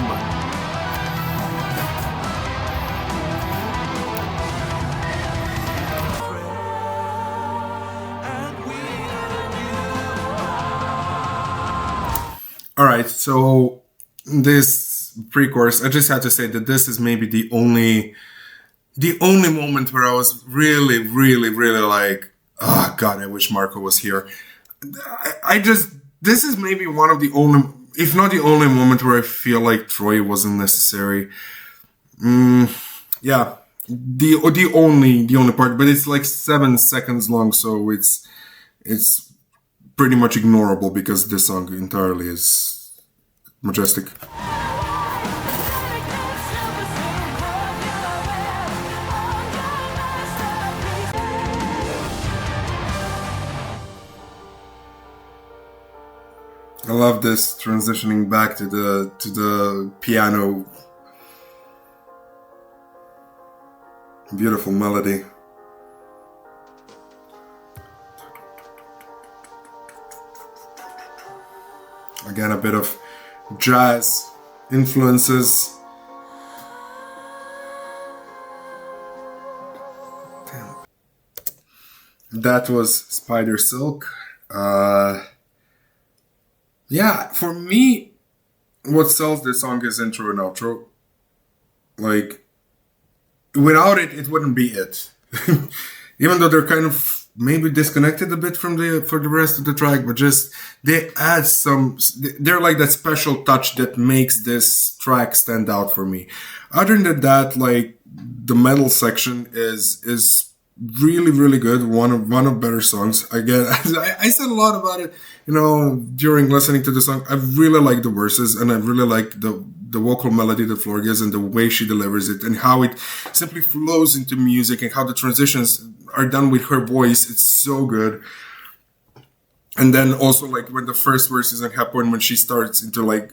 [SPEAKER 1] Alright, so this pre-chorus, I just had to say that this is maybe the only moment where I was really, really, really like, oh God, I wish Marco was here. This is maybe one of the only, if not the only moment where I feel like Troy wasn't necessary. Yeah, the only part, but it's like 7 seconds long, so it's pretty much ignorable because this song entirely is majestic. I love this transitioning back to the piano. Beautiful melody. Again, a bit of jazz influences. That was Spider Silk. Yeah, for me, what sells this song is intro and outro. Like, without it, it wouldn't be it. Even though they're kind of maybe disconnected a bit from for the rest of the track, but just they add some. They're like that special touch that makes this track stand out for me. Other than that, like the metal section is really, really good. One of better songs. Again, I said a lot about it, you know, during listening to the song. I really like the verses, and I really like the vocal melody that Flor gives and the way she delivers it, and how it simply flows into music, and how the transitions are done with her voice. It's so good. And then also like when the first verses happen, when she goes into like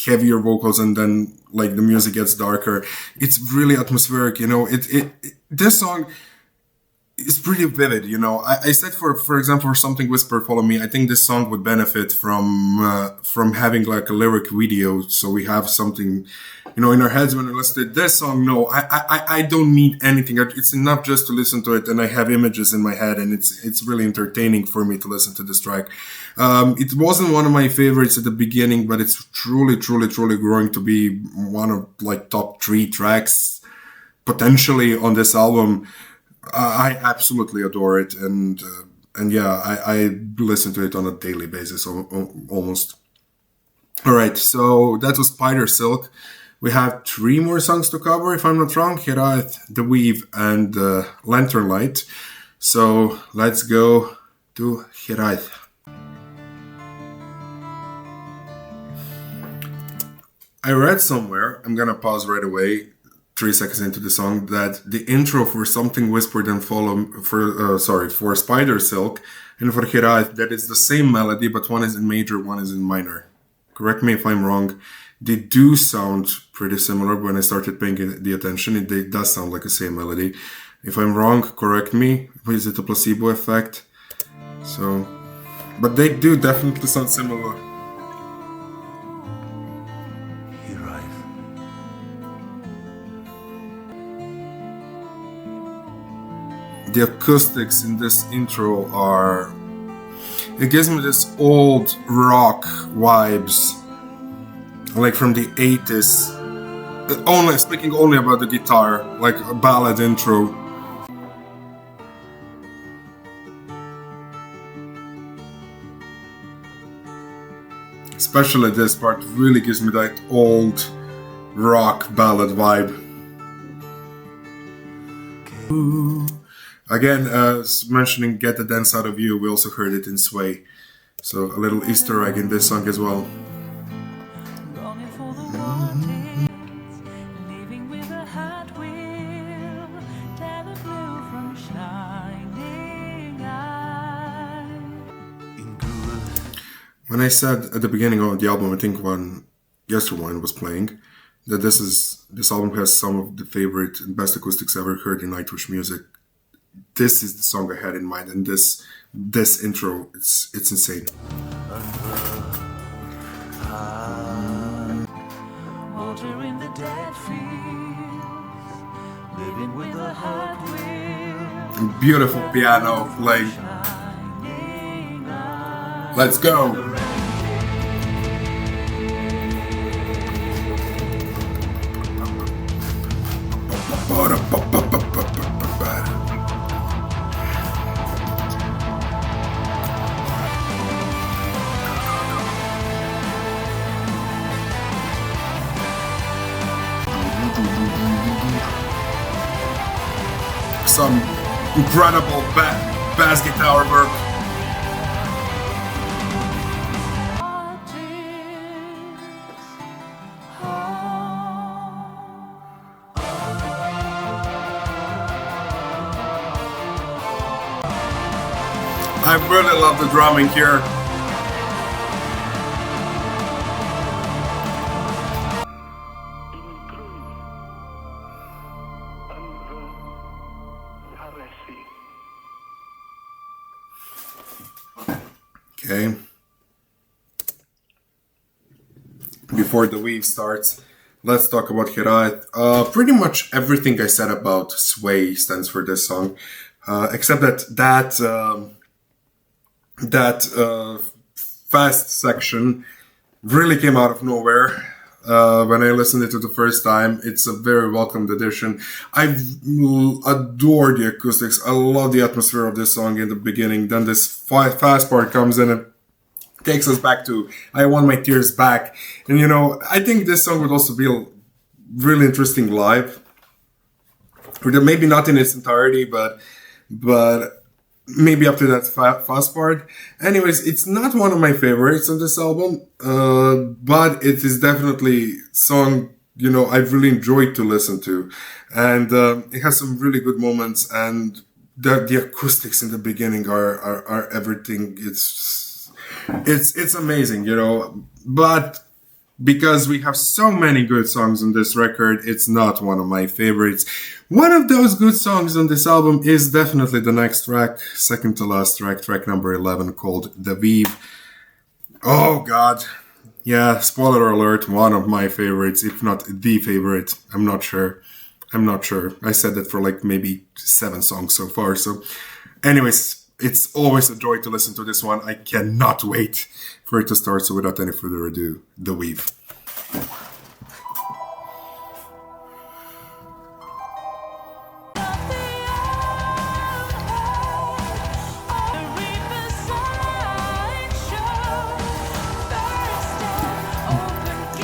[SPEAKER 1] heavier vocals, and then like the music gets darker, it's really atmospheric, you know. This song is pretty vivid, you know. I said for example, for Something Whisper Follow Me, I think this song would benefit from having like a lyric video, so we have something, you know, in our heads when we listen to this song. No, I don't need anything. It's enough just to listen to it, and I have images in my head, and it's really entertaining for me to listen to this track. It wasn't one of my favorites at the beginning, but it's truly, truly, truly growing to be one of like top 3 tracks potentially on this album. I absolutely adore it, and yeah, I listen to it on a daily basis almost. All right, so that was Spider Silk. We have 3 more songs to cover, if I'm not wrong: Hiraeth, The Weave, and Lanternlight. So let's go to Hiraeth. I read somewhere, I'm gonna pause right away, 3 seconds into the song, that the intro for Something Whispered and Follow for Spider Silk and for Hiraeth, that it's the same melody, but one is in major, one is in minor. Correct me if I'm wrong. They do sound pretty similar. When I started paying the attention, it does sound like the same melody. If I'm wrong, correct me. Is it a placebo effect? So, but they do definitely sound similar. The acoustics in this intro are... It gives me this old rock vibes, like from the 80s. Speaking only about the guitar, like a ballad intro. Especially this part really gives me that old rock ballad vibe. Again, as mentioning Get the Dance Out of You, we also heard it in Sway. So a little Easter egg in this song as well. When I said at the beginning of the album, I think when Yesterwynde was playing, that this album has some of the favorite and best acoustics ever heard in Nightwish music. This is the song I had in mind, and this intro, it's insane. Beautiful piano, like, let's go. Some incredible bass guitar work. I really love the drumming here. Okay. Before the weave starts, let's talk about Hiraeth. Pretty much everything I said about Sway stands for this song, except that fast section really came out of nowhere. When I listened to it the first time, it's a very welcomed addition. I adore the acoustics. I love the atmosphere of this song in the beginning. Then this fast part comes in and takes us back to I Want My Tears Back. And I think this song would also be really interesting live. Maybe not in its entirety, but maybe up to that fast part. Anyways, it's not one of my favorites on this album, but it is definitely a song, I've really enjoyed to listen to. And it has some really good moments, and the acoustics in the beginning are everything. It's amazing, but because we have so many good songs on this record, it's not one of my favorites. One of those good songs on this album is definitely the next track, second to last track number 11, called The Weave. Oh god. Yeah, spoiler alert, one of my favorites, if not the favorite. I'm not sure. I said that for maybe 7 songs so far. So anyways, it's always a joy to listen to this one. I cannot wait for it to start. So without any further ado, The Weave.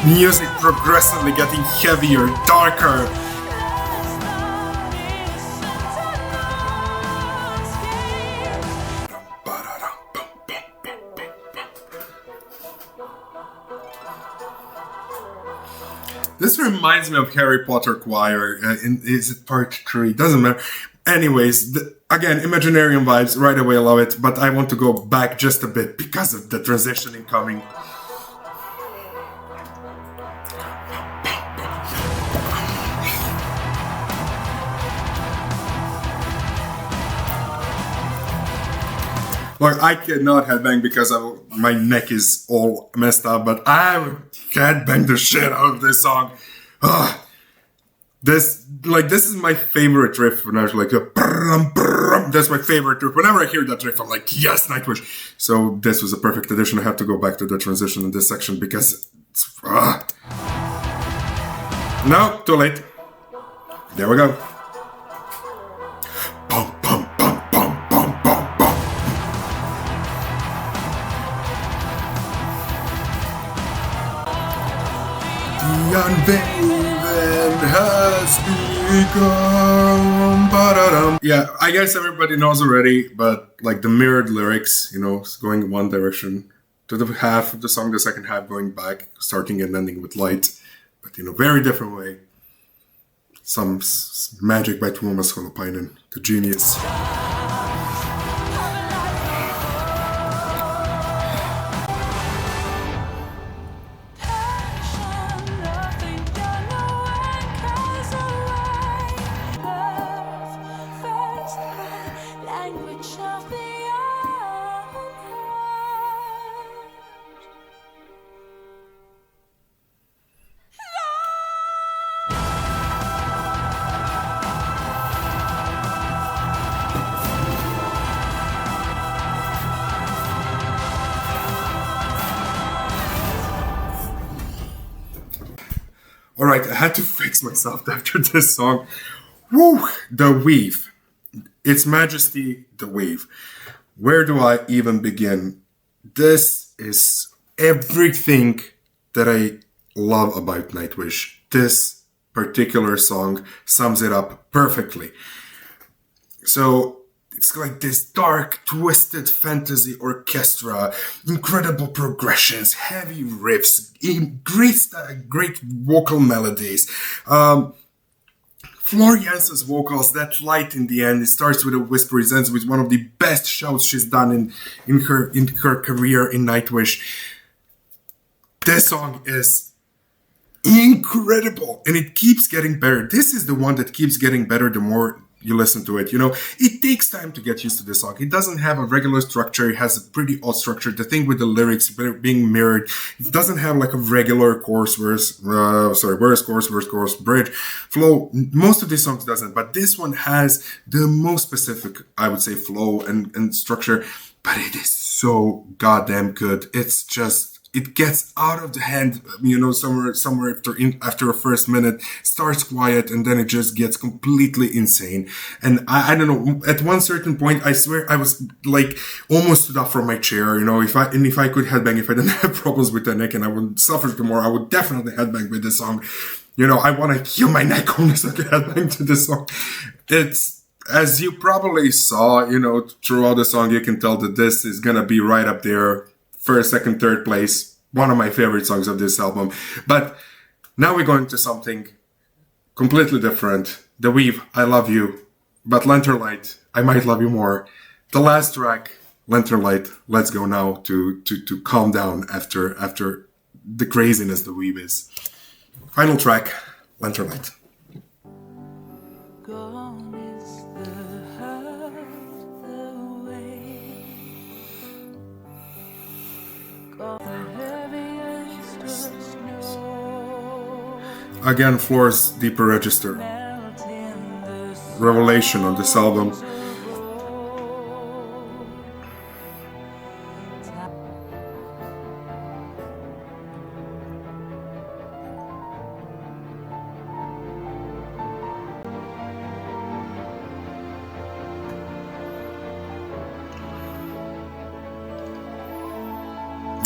[SPEAKER 1] Music progressively getting heavier, darker. This reminds me of Harry Potter choir. Is it part 3? Doesn't matter. Anyways, again, Imaginarium vibes, right away I love it, but I want to go back just a bit because of the transitioning coming. Like, I cannot headbang because my neck is all messed up, but I headbang the shit out of this song. This is my favorite riff when I was like, that's my favorite riff. Whenever I hear that riff, I'm like, yes, Nightwish. So this was a perfect addition. I have to go back to the transition in this section because it's, No, too late. There we go. Bum, bum, bum, bum, bum, bum, bum. The unveiling has begun. Ba-da-dum. Yeah, I guess everybody knows already, but like the mirrored lyrics, it's going one direction to the half of the song, the second half going back, starting and ending with light, but very different way. Some magic by Tuomas Holopainen, the genius. Alright, I had to fix myself after this song. Woo! The Weave. Its Majesty, The Weave. Where do I even begin? This is everything that I love about Nightwish. This particular song sums it up perfectly. So, it's like this dark, twisted fantasy orchestra, incredible progressions, heavy riffs, great vocal melodies. Floor Jansen's vocals, that light in the end, it starts with a whisper, it ends with one of the best shows she's done in her career in Nightwish. This song is incredible, and it keeps getting better. This is the one that keeps getting better the more you listen to it. It takes time to get used to this song. It doesn't have a regular structure. It has a pretty odd structure. The thing with the lyrics being mirrored, it doesn't have like a regular chorus, verse, chorus, bridge flow. Most of these songs doesn't, but this one has the most specific, I would say, flow and structure, but it is so goddamn good. It's just, it gets out of the hand, somewhere after a first minute, starts quiet, and then it just gets completely insane. And I don't know, at one certain point, I swear I was like almost stood up from my chair, if I could headbang, if I didn't have problems with the neck and I would suffer more, I would definitely headbang with this song. I want to heal my neck only so I can headbang to this song. It's, as you probably saw, throughout the song, you can tell that this is gonna be right up there. First, second, third place. One of my favorite songs of this album. But now we're going to something completely different. The Weave, I love you. But Lanternlight, I might love you more. The last track, Lanternlight, let's go now to calm down after the craziness the Weave is. Final track, Lanternlight. Again, Floor's deeper register. Revelation on this album.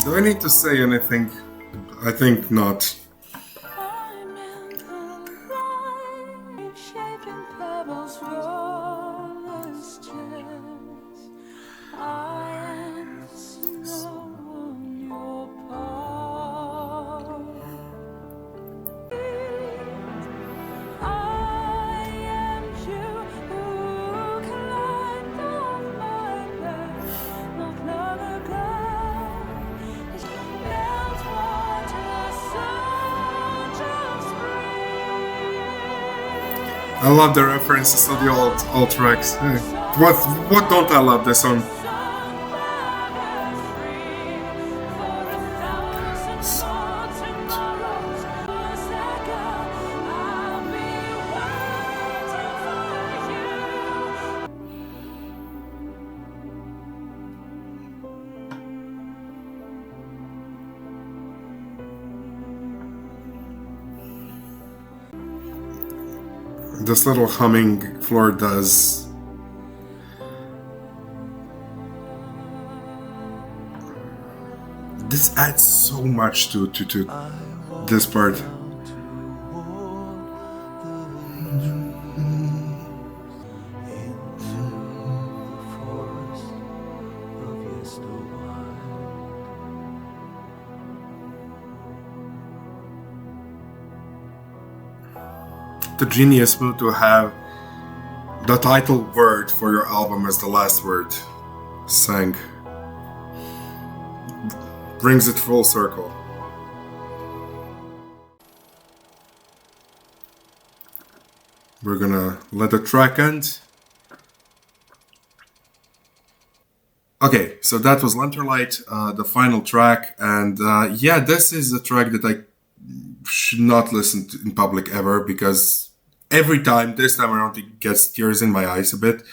[SPEAKER 1] Do I need to say anything? I think not. I love the references to the old tracks. What don't I love this song? This little humming Floor does. This adds so much to this part. The genius move to have the title word for your album as the last word, sang, brings it full circle. We're gonna let the track end. Okay, so that was Lanternlight, the final track, and yeah, this is a track that I should not listen to in public ever, because every time, this time around, it gets tears in my eyes a bit.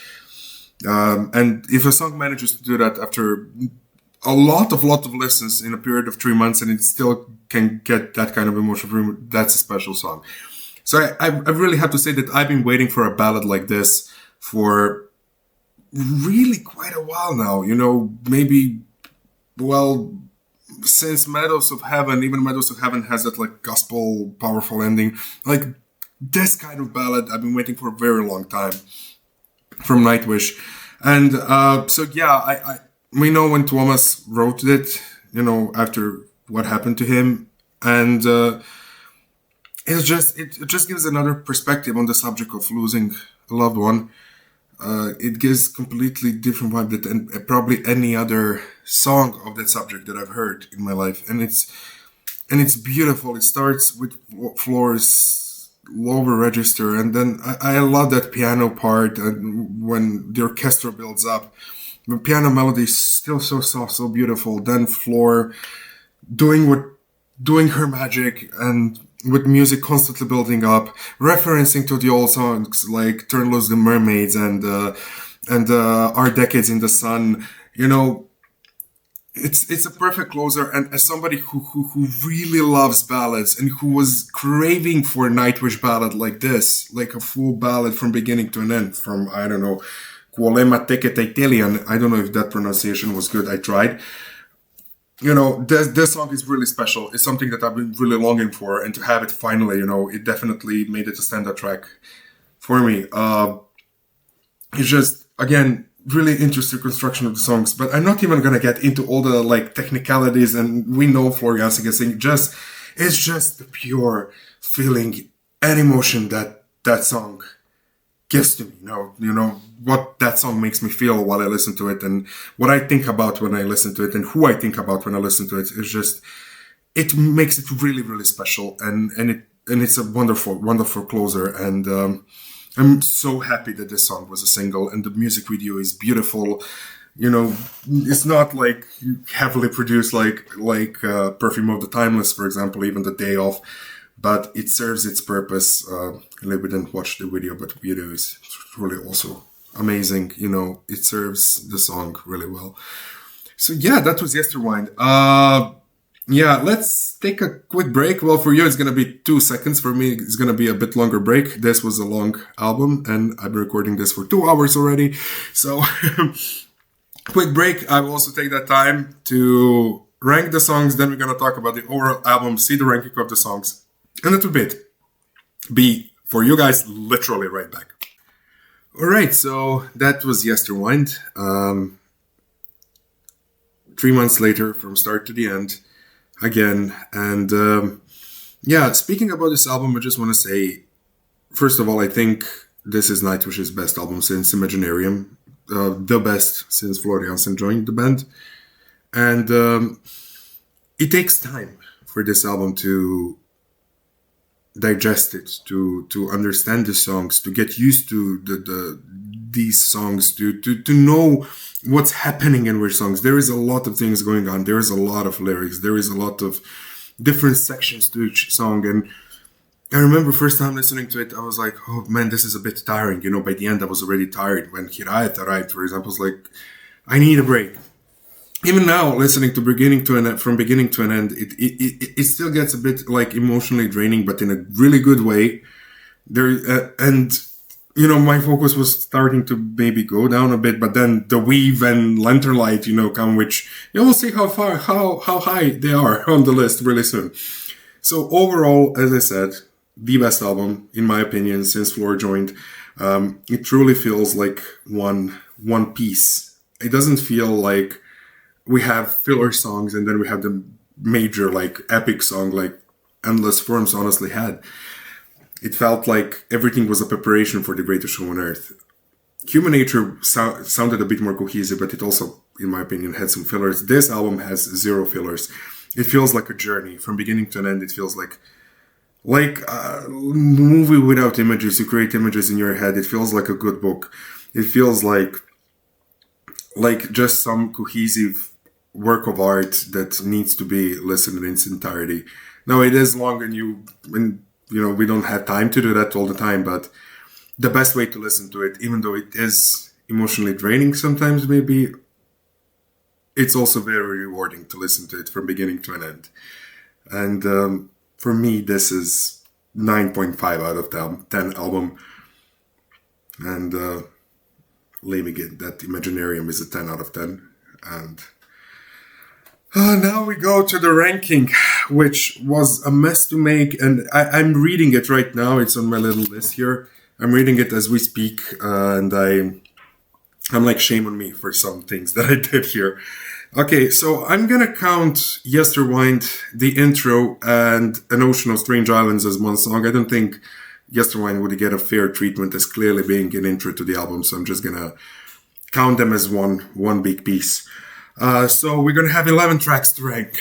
[SPEAKER 1] And if a song manages to do that after a lot of listens in a period of 3 months, and it still can get that kind of emotion, that's a special song. So I really have to say that I've been waiting for a ballad like this for really quite a while now. You know, maybe, well, since Meadows of Heaven. Even Meadows of Heaven has that like gospel powerful ending. Like this kind of ballad I've been waiting for a very long time from Nightwish. And so yeah, we know when Thomas wrote it, you know, after what happened to him, and it just gives another perspective on the subject of losing a loved one. It gives completely different vibe than probably any other song of that subject that I've heard in my life, and it's beautiful. It starts with Floor's lower register, and then I love that piano part, and when the orchestra builds up, the piano melody is still so soft, so beautiful. Then Floor doing her magic, and with music constantly building up, referencing to the old songs like Turn Loose the Mermaids and Our Decades in the Sun. You know, it's a perfect closer. And as somebody who really loves ballads and who was craving for a Nightwish ballad like this, like a full ballad from beginning to an end, from, I don't know, Kuolema Teke Italian. I don't know if that pronunciation was good. I tried. You know, this song is really special. It's something that I've been really longing for, and to have it finally, you know, it definitely made it a standout track for me. It's just, again, really interesting construction of the songs, but I'm not even gonna get into all the like technicalities, and we know Floor Jansen can sing. It's just the pure feeling and emotion that song gives to me. You know what that song makes me feel while I listen to it, and what I think about when I listen to it, and who I think about when I listen to it. It's just, it makes it really, really special, and it's a wonderful closer. And I'm so happy that this song was a single, and the music video is beautiful. You know, it's not like heavily produced like Perfume of the Timeless, for example, even The Day Off, but it serves its purpose. We didn't watch the video, but the video is really also amazing. You know, it serves the song really well. So yeah, that was Yesterwynde. Yeah, let's take a quick break. Well, for you, it's going to be 2 seconds. For me, it's going to be a bit longer break. This was a long album, and I've been recording this for 2 hours already. So, quick break. I will also take that time to rank the songs. Then we're going to talk about the overall album, see the ranking of the songs. And that will be, for you guys, literally right back. Alright, so that was Yesterwynde. 3 months later, from start to the end. Again, and yeah, speaking about this album, I just want to say, first of all, I think this is Nightwish's best album since Imaginarium, the best since Floor Jansen joined the band, and it takes time for this album to digest it, to understand the songs, to get used to these songs, to know what's happening in which songs. There is a lot of things going on. There is a lot of lyrics. There is a lot of different sections to each song. And I remember first time listening to it, I was like, oh man, this is a bit tiring. You know, by the end, I was already tired. When Hiraeth arrived, for example, I was like, I need a break. Even now, listening to from beginning to an end, it still gets a bit like emotionally draining, but in a really good way. And you know, my focus was starting to maybe go down a bit, but then the Weave and Lanternlight, you know, come, which you will see how high they are on the list really soon. So overall, as I said, the best album in my opinion since Floor joined. It truly feels like one piece. It doesn't feel like we have filler songs and then we have the major like epic song like Endless Forms honestly had. It felt like everything was a preparation for the greatest show on earth. Human Nature sounded a bit more cohesive, but it also, in my opinion, had some fillers. This album has 0 fillers. It feels like a journey from beginning to an end. It feels like a movie without images. You create images in your head. It feels like a good book. It feels like just some cohesive work of art that needs to be listened in its entirety. Now it is long, and we don't have time to do that all the time, but the best way to listen to it, even though it is emotionally draining sometimes, maybe, it's also very rewarding to listen to it from beginning to an end. And for me, this is 9.5 out of 10 album. And let me get that Imaginarium is a 10 out of 10. And now we go to the ranking, which was a mess to make, and I'm reading it right now. It's on my little list here. I'm reading it as we speak, and I'm like, shame on me for some things that I did here. Okay, so I'm gonna count Yesterwynde, the intro, and An Ocean of Strange Islands as one song. I don't think Yesterwynde would get a fair treatment as clearly being an intro to the album, so I'm just gonna count them as one big piece. So we're going to have 11 tracks to rank.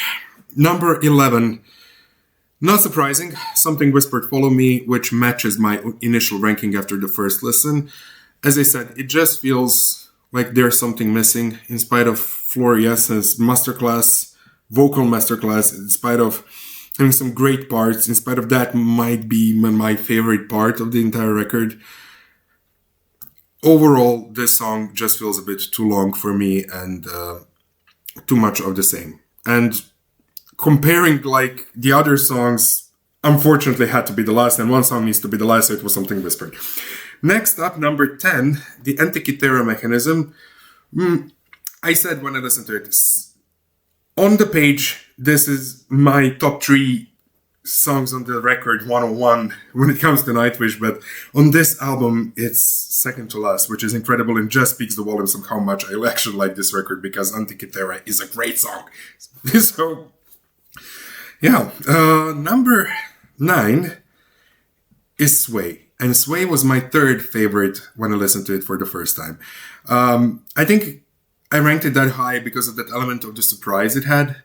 [SPEAKER 1] Number 11, not surprising, Something Whispered Follow Me, which matches my initial ranking after the first listen. As I said, it just feels like there's something missing. In spite of Floor Yes's vocal masterclass, in spite of having some great parts, in spite of that might be my favorite part of the entire record. Overall, this song just feels a bit too long for me and too much of the same. And comparing like the other songs, unfortunately had to be the last, and one song needs to be the last, so it was Something Whispered. Next up, number 10, the Antikythera Mechanism. I said when I listened to it, on the page, this is my top 3 songs on the record 101 when it comes to Nightwish, but on this album it's second to last, which is incredible and just speaks the volumes of how much I actually like this record, because Antikythera is a great song. So yeah, number 9 is Sway, and Sway was my third favorite when I listened to it for the first time. I think I ranked it that high because of that element of the surprise it had.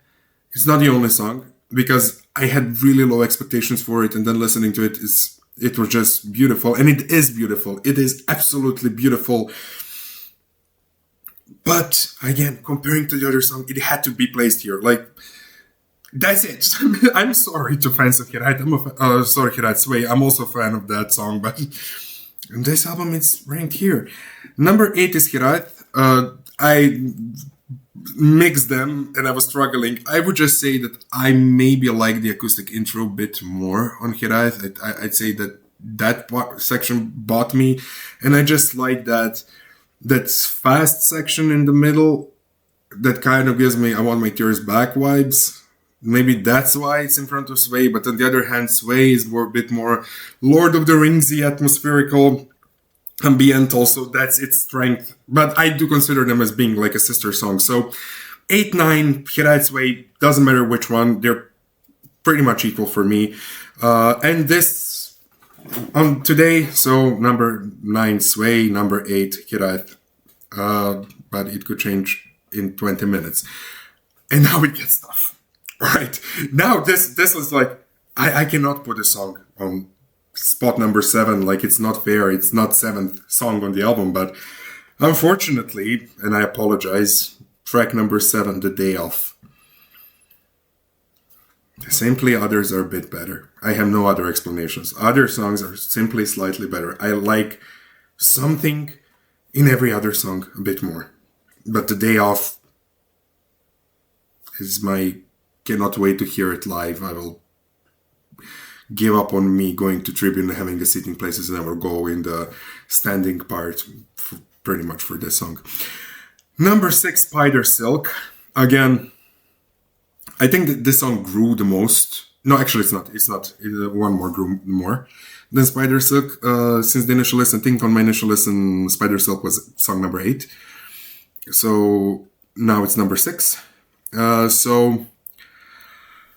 [SPEAKER 1] It's not the only song, because I had really low expectations for it, and then listening to it was just beautiful, and it is beautiful. It is absolutely beautiful. But again, comparing to the other song, it had to be placed here. Like, that's it. I'm sorry to fans of Hiraeth. Sorry, Hiraeth Sway. I'm also a fan of that song, but in this album, it's ranked here. Number 8 is Hiraeth. I mixed them and I was struggling. I would just say that I maybe like the acoustic intro a bit more on Hiraeth. I'd say that section bought me, and I just like that fast section in the middle that kind of gives me I Want My Tears Back vibes. Maybe that's why it's in front of Sway, but on the other hand, Sway is a bit more Lord of the Ringsy, atmospherical, ambient also. That's its strength. But I do consider them as being like a sister song. So 8, 9, Hiraeth Sway, doesn't matter which one. They're pretty much equal for me. And this today, so number 9 Sway, number 8 Hiraeth. But it could change in 20 minutes. And now it gets tough. Right. Now this was like, I cannot put a song on spot number 7. Like, it's not fair. It's not 7th song on the album, but unfortunately, and I apologize, track number 7, The Day Off. Simply others are a bit better. I have no other explanations. Other songs are simply slightly better. I like something in every other song a bit more. But The Day Off is cannot wait to hear it live. I will give up on me going to Tribune and having the sitting places, and I will go in the standing part pretty much for this song. Number 6, Spider Silk. Again, I think that this song grew the most. No, actually it's not. It's not. One more grew more than Spider Silk. Since the initial listen, I think on my initial listen, Spider Silk was song number 8. So now it's number 6. So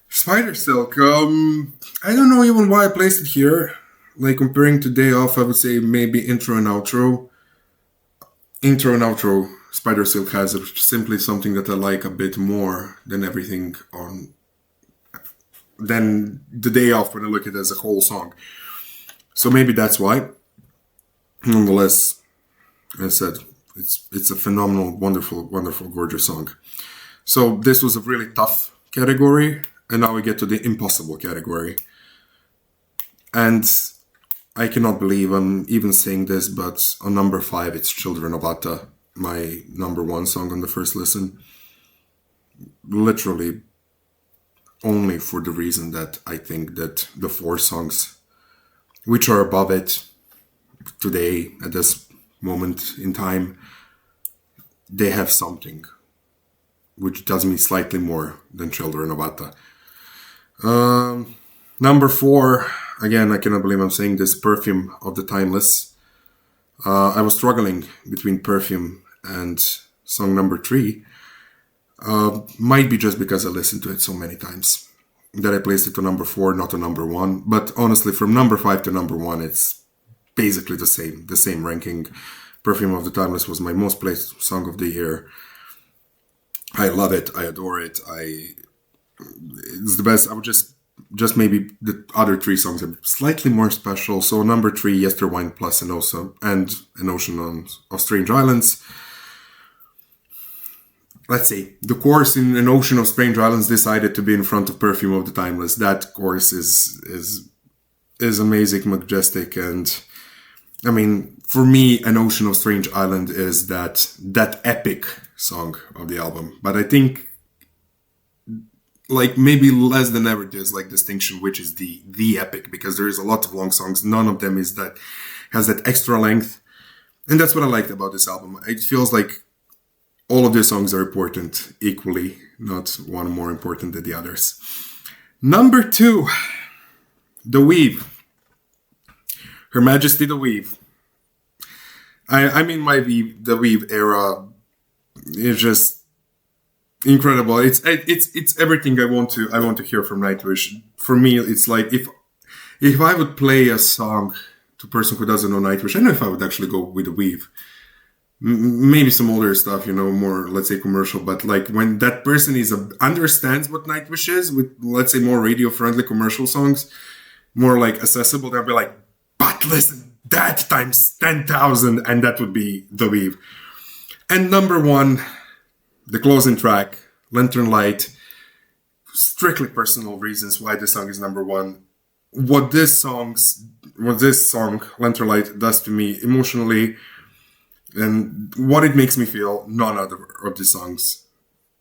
[SPEAKER 1] Spider Silk, I don't know even why I placed it here. Like, comparing to Day Off, I would say maybe intro and outro. Intro and outro, Spider Silk has simply something that I like a bit more than everything than The Day Off when I look at it as a whole song. So maybe that's why. Nonetheless, as I said, it's a phenomenal, wonderful, wonderful, gorgeous song. So this was a really tough category, and now we get to the impossible category. And I cannot believe I'm even saying this, but on number 5, it's Children of Atta, my number 1 song on the first listen. Literally only for the reason that I think that the 4 songs which are above it today, at this moment in time, they have something which does me slightly more than Children of Atta. Number 4, again, I cannot believe I'm saying this, Perfume of the Timeless. I was struggling between Perfume and song number 3. Might be just because I listened to it so many times that I placed it to number 4, not to number 1. But honestly, from number 5 to number 1, it's basically the same ranking. Perfume of the Timeless was my most played song of the year. I love it. I adore it. It's the best. I would just maybe the other 3 songs are slightly more special. So number 3, Yesterwynde plus An Ocean of Strange Islands. Let's say the chorus in An Ocean of Strange Islands decided to be in front of Perfume of the Timeless. That chorus is amazing, majestic, and I mean, for me, An Ocean of Strange Island is that epic song of the album. But I think, like, maybe less than ever there's like distinction which is the epic, because there is a lot of long songs. None of them has that extra length, and that's what I liked about this album. It feels like all of the songs are important equally, not one more important than the others. Number 2, The Weave. Her Majesty the Weave. I mean, the Weave era is just incredible. It's everything I want to hear from Nightwish. For me, it's like if I would play a song to a person who doesn't know Nightwish, I don't know if I would actually go with The Weave. Maybe some older stuff, more, let's say, commercial. But like when that person understands what Nightwish is, with, let's say, more radio-friendly commercial songs, more like accessible, they'll be like, but listen, that times 10,000, and that would be The Weave. And number 1, the closing track, Lanternlight. Strictly personal reasons why this song is number 1. What this song, Lanternlight, does to me emotionally, and what it makes me feel, none other of the songs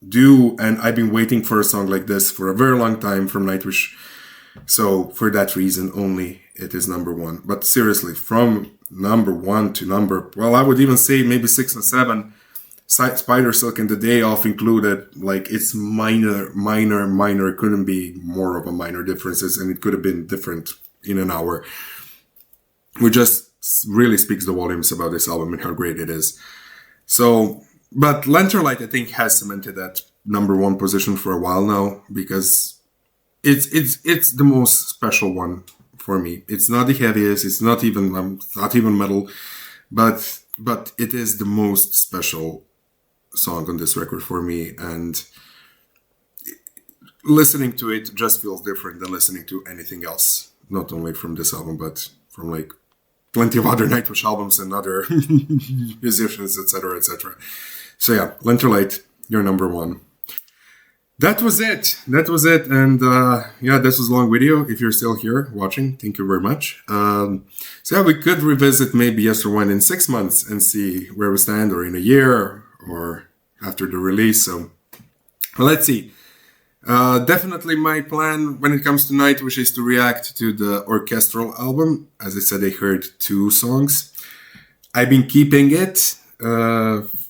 [SPEAKER 1] do. And I've been waiting for a song like this for a very long time from Nightwish. So for that reason only, it is number 1. But seriously, from number 1 to I would even say maybe 6 and 7, Spider Silk and The Day Off included, like, it's minor. It couldn't be more of a minor differences, and it could have been different in an hour. Which just really speaks the volumes about this album and how great it is. So, but Lanternlight, I think, has cemented that number 1 position for a while now, because it's the most special one for me. It's not the heaviest. It's not even metal, but it is the most special song on this record for me. And listening to it just feels different than listening to anything else. Not only from this album, but from like plenty of other Nightwish albums and other musicians, etc., etc. So yeah, Lanternlight, you're number one. That was it. And yeah, this was a long video. If you're still here watching, thank you very much. So yeah, we could revisit maybe Yesterwynde in 6 months and see where we stand, or in a year, or after the release. So let's see. Definitely my plan when it comes to Nightwish is to react to the orchestral album. As I said, I heard 2 songs. I've been keeping it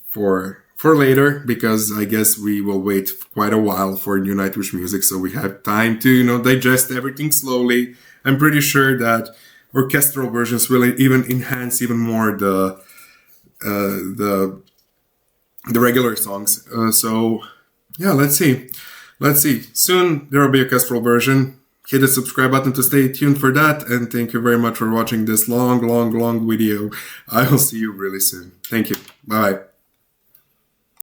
[SPEAKER 1] for later, because I guess we will wait quite a while for new Nightwish music, so we have time to, digest everything slowly. I'm pretty sure that orchestral versions will even enhance even more the regular songs. So yeah, let's see. Soon there will be a orchestral version. Hit the subscribe button to stay tuned for that, and thank you very much for watching this long video. I will see you really soon. Thank you. Bye.